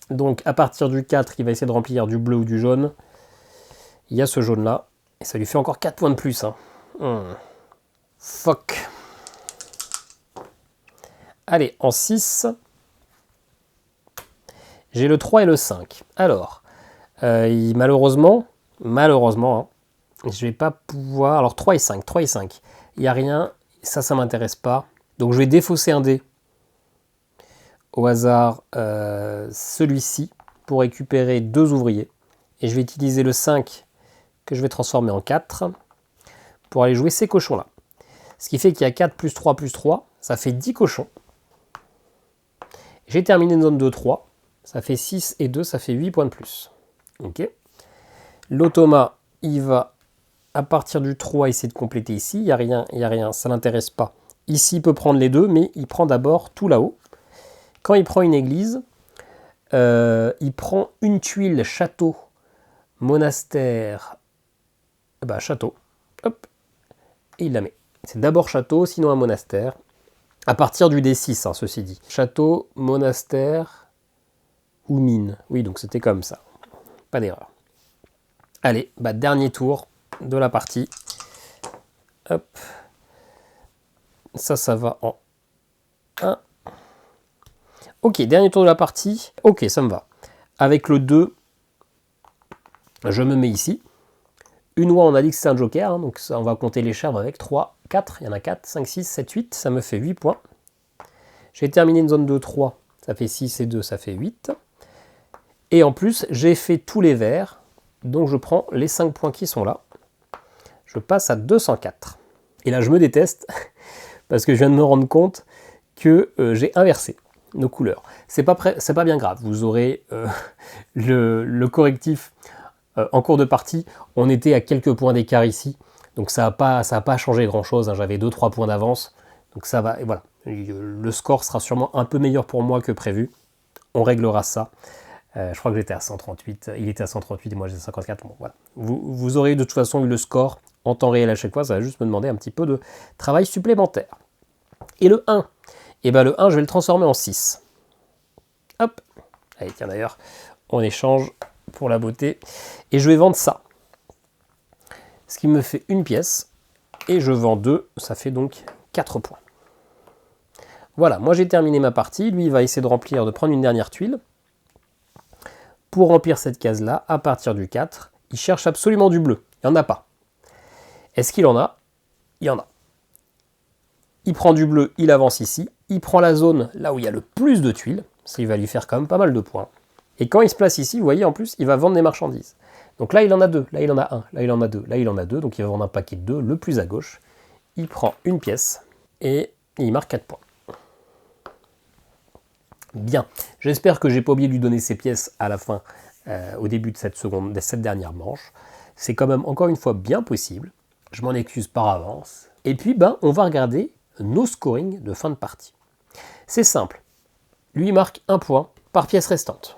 Donc, à partir du 4, il va essayer de remplir du bleu ou du jaune. Il y a ce jaune-là, et ça lui fait encore 4 points de plus. Hein. Fuck. Allez, en 6, j'ai le 3 et le 5. Alors, malheureusement, hein, je vais pas pouvoir... Alors, 3 et 5, il n'y a rien, ça m'intéresse pas. Donc, je vais défausser un dé. Au hasard, celui-ci, pour récupérer 2 ouvriers. Et je vais utiliser le 5, que je vais transformer en 4, pour aller jouer ces cochons-là. Ce qui fait qu'il y a 4 plus 3 plus 3, ça fait 10 cochons. J'ai terminé une zone de 3, ça fait 6 et 2, ça fait 8 points de plus. Ok. L'automa, il va, à partir du 3, essayer de compléter ici. Il n'y a rien, ça ne l'intéresse pas. Ici, il peut prendre les 2, mais il prend d'abord tout là-haut. Quand il prend une église, il prend une tuile château, monastère, château, hop, et il la met. C'est d'abord château, sinon un monastère, à partir du D6, hein, ceci dit. Château, monastère ou mine. Oui, donc c'était comme ça, pas d'erreur. Allez, dernier tour de la partie. Hop, ça va en 1. Ok, dernier tour de la partie. Ok, ça me va. Avec le 2, je me mets ici. Une oie, on a dit que c'est un joker, hein, donc ça, on va compter les chèvres avec 3, 4. Il y en a 4, 5, 6, 7, 8. Ça me fait 8 points. J'ai terminé une zone de 3. Ça fait 6 et 2, ça fait 8. Et en plus, j'ai fait tous les verts. Donc je prends les 5 points qui sont là. Je passe à 204. Et là, je me déteste parce que je viens de me rendre compte que j'ai inversé nos couleurs. C'est pas bien grave, vous aurez le correctif en cours de partie. On était à quelques points d'écart ici, donc ça n'a pas changé grand chose, hein. J'avais 2-3 points d'avance, donc ça va, et voilà. Le score sera sûrement un peu meilleur pour moi que prévu, on réglera ça. Je crois que j'étais à 138, il était à 138 et moi j'étais à 54, bon, voilà. Vous aurez de toute façon eu le score en temps réel à chaque fois, ça va juste me demander un petit peu de travail supplémentaire. Et le 1, et le 1, je vais le transformer en 6. Hop. Allez, tiens d'ailleurs, on échange pour la beauté. Et je vais vendre ça. Ce qui me fait une pièce. Et je vends 2, ça fait donc 4 points. Voilà, moi j'ai terminé ma partie. Lui, il va essayer de prendre une dernière tuile. Pour remplir cette case-là, à partir du 4, il cherche absolument du bleu. Il n'y en a pas. Est-ce qu'il en a? Il y en a. Il prend du bleu, il avance ici. Il prend la zone là où il y a le plus de tuiles. Ça, il va lui faire quand même pas mal de points. Et quand il se place ici, vous voyez, en plus, il va vendre des marchandises. Donc là, il en a 2, là, il en a 1, là, il en a 2, là, il en a 2. Donc il va vendre un paquet de 2, le plus à gauche. Il prend une pièce et il marque 4 points. Bien. J'espère que j'ai pas oublié de lui donner ses pièces à la fin, au début de cette dernière manche. C'est quand même, encore une fois, bien possible. Je m'en excuse par avance. Et puis, on va regarder nos scorings de fin de partie. C'est simple. Lui, il marque 1 point par pièce restante.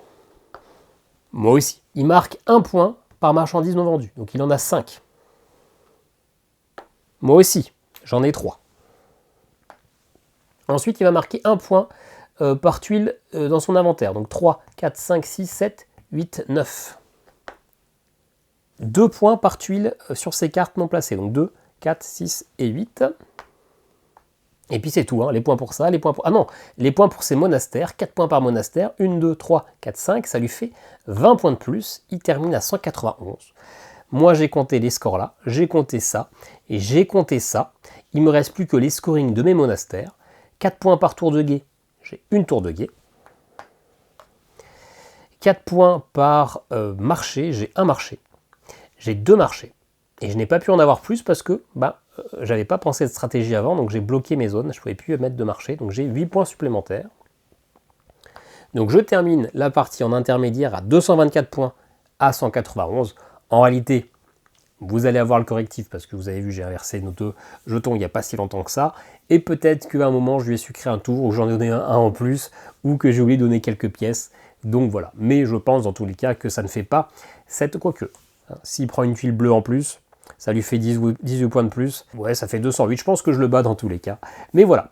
Moi aussi. Il marque 1 point par marchandise non vendue. Donc il en a 5. Moi aussi. J'en ai 3. Ensuite, il va marquer 1 point par tuile dans son inventaire. Donc 3, 4, 5, 6, 7, 8, 9. 2 points par tuile sur ses cartes non placées. Donc 2, 4, 6 et 8. Et puis c'est tout, hein. Les points pour ça, les points pour... Ah non, les points pour ses monastères, 4 points par monastère, 1, 2, 3, 4, 5, ça lui fait 20 points de plus, il termine à 191. Moi j'ai compté les scores là, j'ai compté ça, et j'ai compté ça. Il me reste plus que les scorings de mes monastères. 4 points par tour de guet, j'ai une tour de guet. 4 points par marché, j'ai un marché. J'ai 2 marchés. Et je n'ai pas pu en avoir plus parce que j'avais pas pensé de stratégie avant, donc j'ai bloqué mes zones, je ne pouvais plus mettre de marché, donc j'ai 8 points supplémentaires. Donc je termine la partie en intermédiaire à 224 points à 191. En réalité, vous allez avoir le correctif parce que vous avez vu, j'ai inversé nos 2 jetons il n'y a pas si longtemps que ça. Et peut-être qu'à un moment, je lui ai sucré un tour où j'en ai donné un en plus ou que j'ai oublié de donner quelques pièces. Donc voilà. Mais je pense dans tous les cas que ça ne fait pas cette quoique. S'il prend une tuile bleue en plus, ça lui fait 18 points de plus. Ouais, ça fait 208. Je pense que je le bats dans tous les cas. Mais voilà.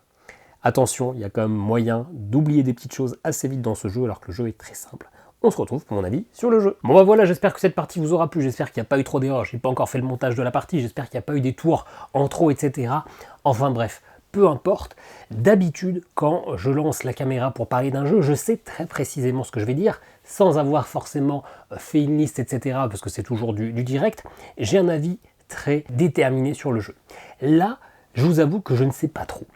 Attention, il y a quand même moyen d'oublier des petites choses assez vite dans ce jeu alors que le jeu est très simple. On se retrouve pour mon avis sur le jeu. Bon bah voilà, j'espère que cette partie vous aura plu, j'espère qu'il n'y a pas eu trop d'erreurs, j'ai pas encore fait le montage de la partie, j'espère qu'il n'y a pas eu des tours en trop, etc. Enfin bref, peu importe. D'habitude, quand je lance la caméra pour parler d'un jeu, je sais très précisément ce que je vais dire, sans avoir forcément fait une liste, etc. parce que c'est toujours du direct. J'ai un avis très déterminé sur le jeu. Là, je vous avoue que je ne sais pas trop.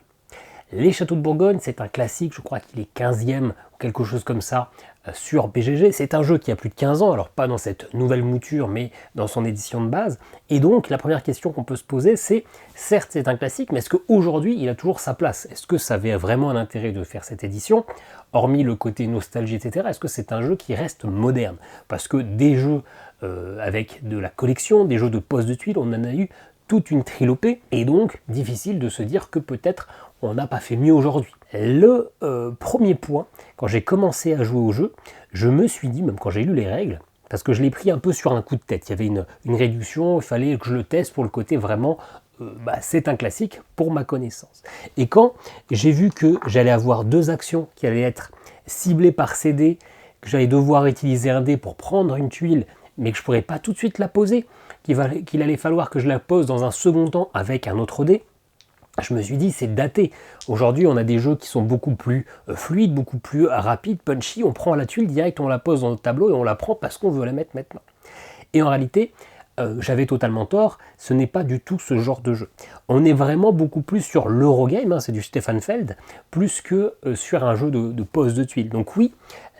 Les Châteaux de Bourgogne, c'est un classique, je crois qu'il est 15e ou quelque chose comme ça sur BGG. C'est un jeu qui a plus de 15 ans, alors pas dans cette nouvelle mouture, mais dans son édition de base. Et donc, la première question qu'on peut se poser, c'est, certes c'est un classique, mais est-ce qu'aujourd'hui il a toujours sa place? Est-ce que ça avait vraiment un intérêt de faire cette édition? Hormis le côté nostalgie, etc., est-ce que c'est un jeu qui reste moderne? Parce que des jeux avec de la collection, des jeux de pose de tuiles, on en a eu toute une trilopée, et donc difficile de se dire que peut-être on n'a pas fait mieux aujourd'hui. Le premier point, quand j'ai commencé à jouer au jeu, je me suis dit, même quand j'ai lu les règles, parce que je l'ai pris un peu sur un coup de tête, il y avait une réduction, il fallait que je le teste pour le côté vraiment, c'est un classique pour ma connaissance. Et quand j'ai vu que j'allais avoir 2 actions qui allaient être ciblées par CD, que j'allais devoir utiliser un dé pour prendre une tuile, mais que je ne pourrais pas tout de suite la poser, qu'il allait falloir que je la pose dans un second temps avec un autre dé, je me suis dit c'est daté. Aujourd'hui on a des jeux qui sont beaucoup plus fluides, beaucoup plus rapides, punchy, on prend la tuile direct, on la pose dans le tableau et on la prend parce qu'on veut la mettre maintenant. Et en réalité, j'avais totalement tort, ce n'est pas du tout ce genre de jeu. On est vraiment beaucoup plus sur l'Eurogame, hein, c'est du Stefan Feld, plus que sur un jeu de pose de tuiles. Donc oui,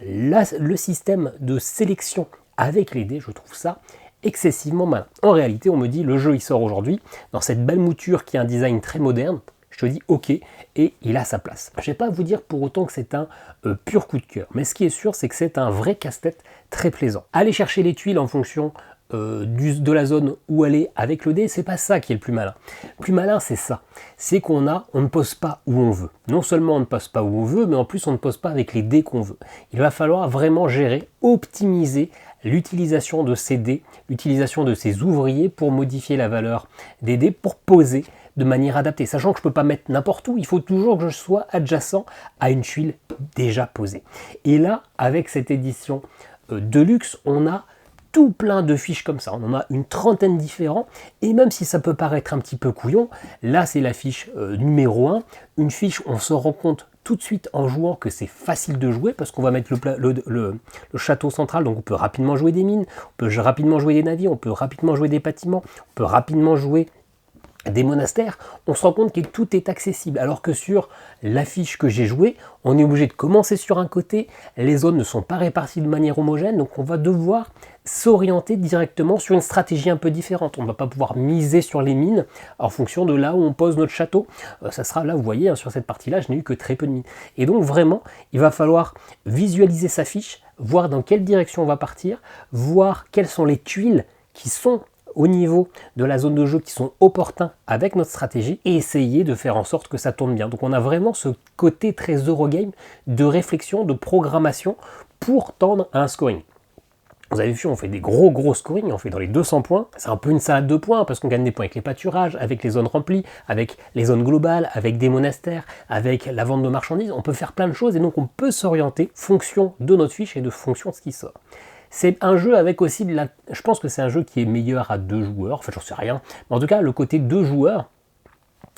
là, le système de sélection avec les dés, je trouve ça excessivement malin. En réalité, on me dit, le jeu il sort aujourd'hui, dans cette belle mouture qui a un design très moderne, je te dis ok, et il a sa place. Je ne vais pas vous dire pour autant que c'est un pur coup de cœur, mais ce qui est sûr, c'est que c'est un vrai casse-tête très plaisant. Aller chercher les tuiles en fonction de la zone où elle est avec le dé, c'est pas ça qui est le plus malin. Le plus malin, c'est ça. C'est on ne pose pas où on veut. Non seulement on ne pose pas où on veut, mais en plus on ne pose pas avec les dés qu'on veut. Il va falloir vraiment gérer, optimiser l'utilisation de ces dés, l'utilisation de ces ouvriers pour modifier la valeur des dés, pour poser de manière adaptée. Sachant que je ne peux pas mettre n'importe où, il faut toujours que je sois adjacent à une tuile déjà posée. Et là, avec cette édition Deluxe, on a tout plein de fiches comme ça, on en a une trentaine différents, et même si ça peut paraître un petit peu couillon, là c'est la fiche numéro 1, une fiche où on se rend compte tout de suite en jouant que c'est facile de jouer, parce qu'on va mettre le château central, donc on peut rapidement jouer des mines, on peut rapidement jouer des navires, on peut rapidement jouer des bâtiments, on peut rapidement jouer des monastères, on se rend compte que tout est accessible, alors que sur l'affiche que j'ai jouée, on est obligé de commencer sur un côté, les zones ne sont pas réparties de manière homogène, donc on va devoir s'orienter directement sur une stratégie un peu différente. On ne va pas pouvoir miser sur les mines en fonction de là où on pose notre château. Ça sera là, vous voyez, hein, sur cette partie-là, je n'ai eu que très peu de mines. Et donc vraiment, il va falloir visualiser sa fiche, voir dans quelle direction on va partir, voir quelles sont les tuiles qui sont au niveau de la zone de jeu qui sont opportuns avec notre stratégie et essayer de faire en sorte que ça tourne bien. Donc on a vraiment ce côté très Eurogame de réflexion, de programmation pour tendre à un scoring. Vous avez vu, on fait des gros scoring, on fait dans les 200 points. C'est un peu une salade de points parce qu'on gagne des points avec les pâturages, avec les zones remplies, avec les zones globales, avec des monastères, avec la vente de marchandises. On peut faire plein de choses et donc on peut s'orienter fonction de notre fiche et de fonction de ce qui sort. C'est un jeu avec aussi de la... Je pense que c'est un jeu qui est meilleur à 2 joueurs, enfin j'en sais rien. Mais en tout cas, le côté 2 joueurs,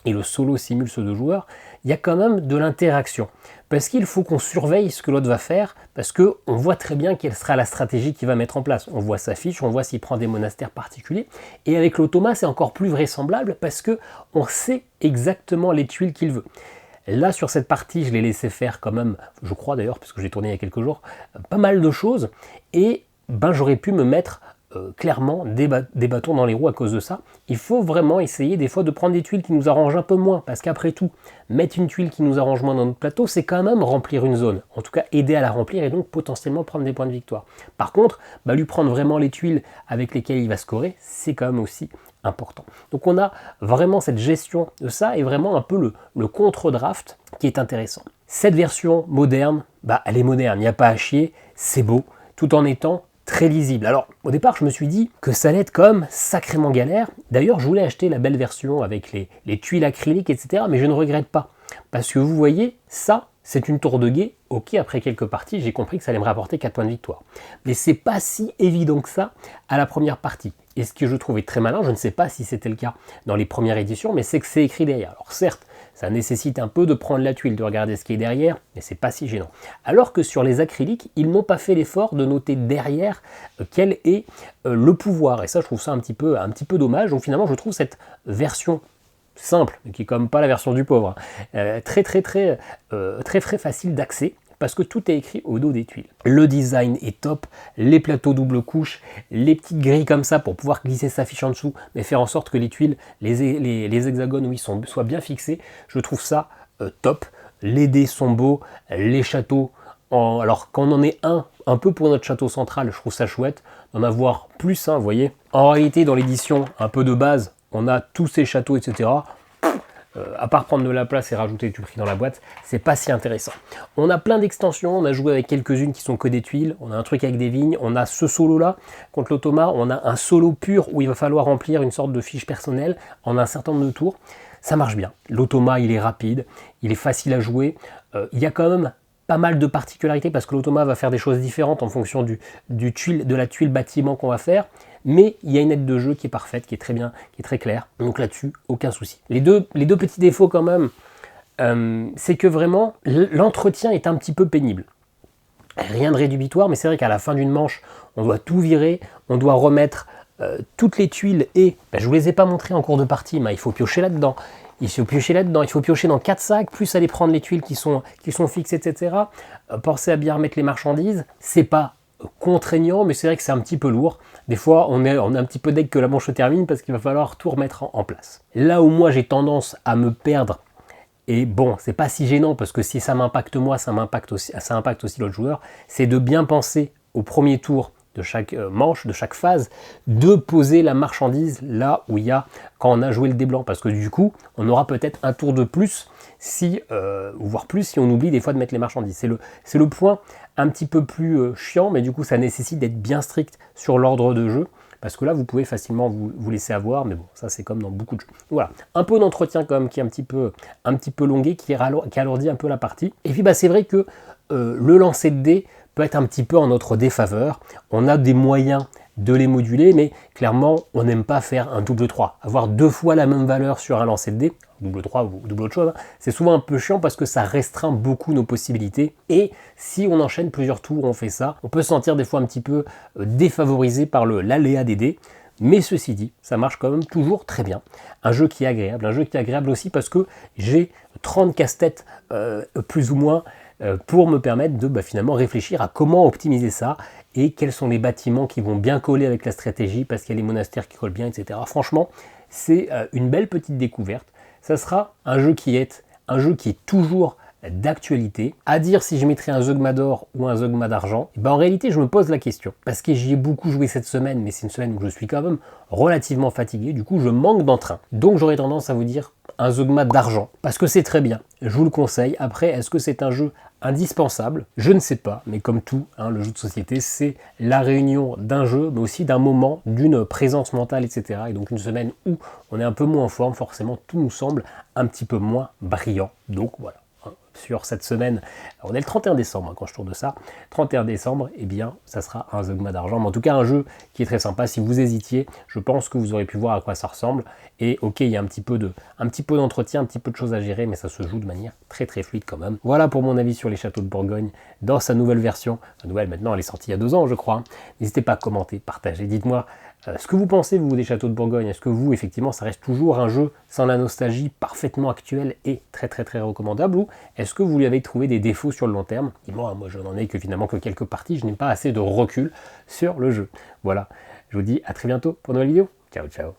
et le solo simule ce 2 joueurs, il y a quand même de l'interaction. Parce qu'il faut qu'on surveille ce que l'autre va faire, parce qu'on voit très bien quelle sera la stratégie qu'il va mettre en place. On voit sa fiche, on voit s'il prend des monastères particuliers. Et avec l'automa, c'est encore plus vraisemblable, parce qu'on sait exactement les tuiles qu'il veut. Là, sur cette partie, je l'ai laissé faire quand même, je crois d'ailleurs, parce que j'ai tourné il y a quelques jours, pas mal de choses. Et j'aurais pu me mettre clairement des bâtons dans les roues à cause de ça. Il faut vraiment essayer des fois de prendre des tuiles qui nous arrangent un peu moins, parce qu'après tout, mettre une tuile qui nous arrange moins dans notre plateau, c'est quand même remplir une zone. En tout cas, aider à la remplir et donc potentiellement prendre des points de victoire. Par contre, lui prendre vraiment les tuiles avec lesquelles il va scorer, c'est quand même aussi important. Donc on a vraiment cette gestion de ça et vraiment un peu le contre-draft qui est intéressant. Cette version moderne, elle est moderne, il n'y a pas à chier, c'est beau, tout en étant très lisible. Alors, au départ, je me suis dit que ça allait être comme sacrément galère. D'ailleurs, je voulais acheter la belle version avec les tuiles acryliques, etc. Mais je ne regrette pas. Parce que vous voyez, ça, c'est une tour de guet. Ok, après quelques parties, j'ai compris que ça allait me rapporter 4 points de victoire. Mais c'est pas si évident que ça à la première partie. Et ce que je trouvais très malin, je ne sais pas si c'était le cas dans les premières éditions, mais c'est que c'est écrit derrière. Alors certes, ça nécessite un peu de prendre la tuile, de regarder ce qui est derrière, mais c'est pas si gênant. Alors que sur les acryliques, ils n'ont pas fait l'effort de noter derrière quel est le pouvoir. Et ça, je trouve ça un petit peu dommage. Donc finalement, je trouve cette version simple, qui est comme pas la version du pauvre, très facile d'accès. Parce que tout est écrit au dos des tuiles. Le design est top, les plateaux double couche, les petites grilles comme ça pour pouvoir glisser sa fiche en dessous, mais faire en sorte que les tuiles, les hexagones, oui, soient bien fixés. Je trouve ça top. Les dés sont beaux, les châteaux, alors quand on en est un peu pour notre château central, je trouve ça chouette d'en avoir plus, vous voyez. En réalité, dans l'édition un peu de base, on a tous ces châteaux, etc. À part prendre de la place et rajouter du prix dans la boîte, c'est pas si intéressant. On a plein d'extensions, on a joué avec quelques-unes qui sont que des tuiles, on a un truc avec des vignes, on a ce solo-là contre l'automa, on a un solo pur où il va falloir remplir une sorte de fiche personnelle en un certain nombre de tours. Ça marche bien. L'automa, il est rapide, il est facile à jouer, il y a quand même pas mal de particularités parce que l'automa va faire des choses différentes en fonction de la tuile bâtiment qu'on va faire. Mais il y a une aide de jeu qui est parfaite, qui est très bien, qui est très claire. Donc là-dessus, aucun souci. Les deux petits défauts quand même, c'est que vraiment, l'entretien est un petit peu pénible. Rien de rédhibitoire, mais c'est vrai qu'à la fin d'une manche, on doit tout virer, on doit remettre toutes les tuiles et, je ne vous les ai pas montrées en cours de partie, mais il faut piocher là-dedans. Il faut piocher dans 4 sacs, plus aller prendre les tuiles qui sont fixes, etc. Pensez à bien remettre les marchandises. C'est pas contraignant, mais c'est vrai que c'est un petit peu lourd. Des fois, on est un petit peu deg que la manche se termine parce qu'il va falloir tout remettre en place. Là où moi j'ai tendance à me perdre, et bon, c'est pas si gênant parce que si ça m'impacte moi, ça impacte aussi l'autre joueur, c'est de bien penser au premier tour de chaque manche, de chaque phase, de poser la marchandise là où il y a, quand on a joué le dé blanc, parce que du coup, on aura peut-être un tour de plus, voire plus, si on oublie des fois de mettre les marchandises. C'est le point un petit peu plus chiant, mais du coup, ça nécessite d'être bien strict sur l'ordre de jeu, parce que là, vous pouvez facilement vous laisser avoir, mais bon, ça c'est comme dans beaucoup de jeux. Voilà, un peu d'entretien quand même qui est un petit peu longué, qui alourdit un peu la partie. Et puis c'est vrai que le lancer de dés peut être un petit peu en notre défaveur. On a des moyens de les moduler, mais clairement, on n'aime pas faire un double 3. Avoir 2 fois la même valeur sur un lancer de dés, double 3 ou double autre chose, c'est souvent un peu chiant parce que ça restreint beaucoup nos possibilités. Et si on enchaîne plusieurs tours, on fait ça, on peut se sentir des fois un petit peu défavorisé par l'aléa des dés. Mais ceci dit, ça marche quand même toujours très bien. Un jeu qui est agréable aussi parce que j'ai 30 casse-têtes plus ou moins pour me permettre de finalement réfléchir à comment optimiser ça et quels sont les bâtiments qui vont bien coller avec la stratégie parce qu'il y a les monastères qui collent bien, etc. Franchement, c'est une belle petite découverte. Ça sera un jeu qui est toujours d'actualité. À dire si je mettrais un Zeugma d'or ou un Zeugma d'argent, en réalité je me pose la question, parce que j'y ai beaucoup joué cette semaine, mais c'est une semaine où je suis quand même relativement fatigué, du coup je manque d'entrain. Donc j'aurais tendance à vous dire un Zeugma d'argent, parce que c'est très bien, je vous le conseille. Après, est-ce que c'est un jeu indispensable? Je ne sais pas, mais comme tout, le jeu de société, c'est la réunion d'un jeu, mais aussi d'un moment, d'une présence mentale, etc. Et donc une semaine où on est un peu moins en forme, forcément tout nous semble un petit peu moins brillant. Donc voilà. Sur cette semaine, on est le 31 décembre quand je tourne ça, 31 décembre, eh bien ça sera un Zeugma d'argent, mais en tout cas un jeu qui est très sympa. Si vous hésitiez, je pense que vous aurez pu voir à quoi ça ressemble, et ok, il y a un petit peu d'entretien, un petit peu de choses à gérer, mais ça se joue de manière très très fluide quand même. Voilà pour mon avis sur les châteaux de Bourgogne dans sa nouvelle version. La nouvelle maintenant, elle est sortie il y a 2 ans je crois. N'hésitez pas à commenter, partager, dites-moi ce que vous pensez, vous, des châteaux de Bourgogne. Est-ce que vous, effectivement, ça reste toujours un jeu sans la nostalgie, parfaitement actuel et très très très recommandable, ou est-ce que vous lui avez trouvé des défauts sur le long terme? Moi, je n'en ai que finalement que quelques parties, je n'ai pas assez de recul sur le jeu. Voilà, je vous dis à très bientôt pour une nouvelle vidéo. Ciao, ciao.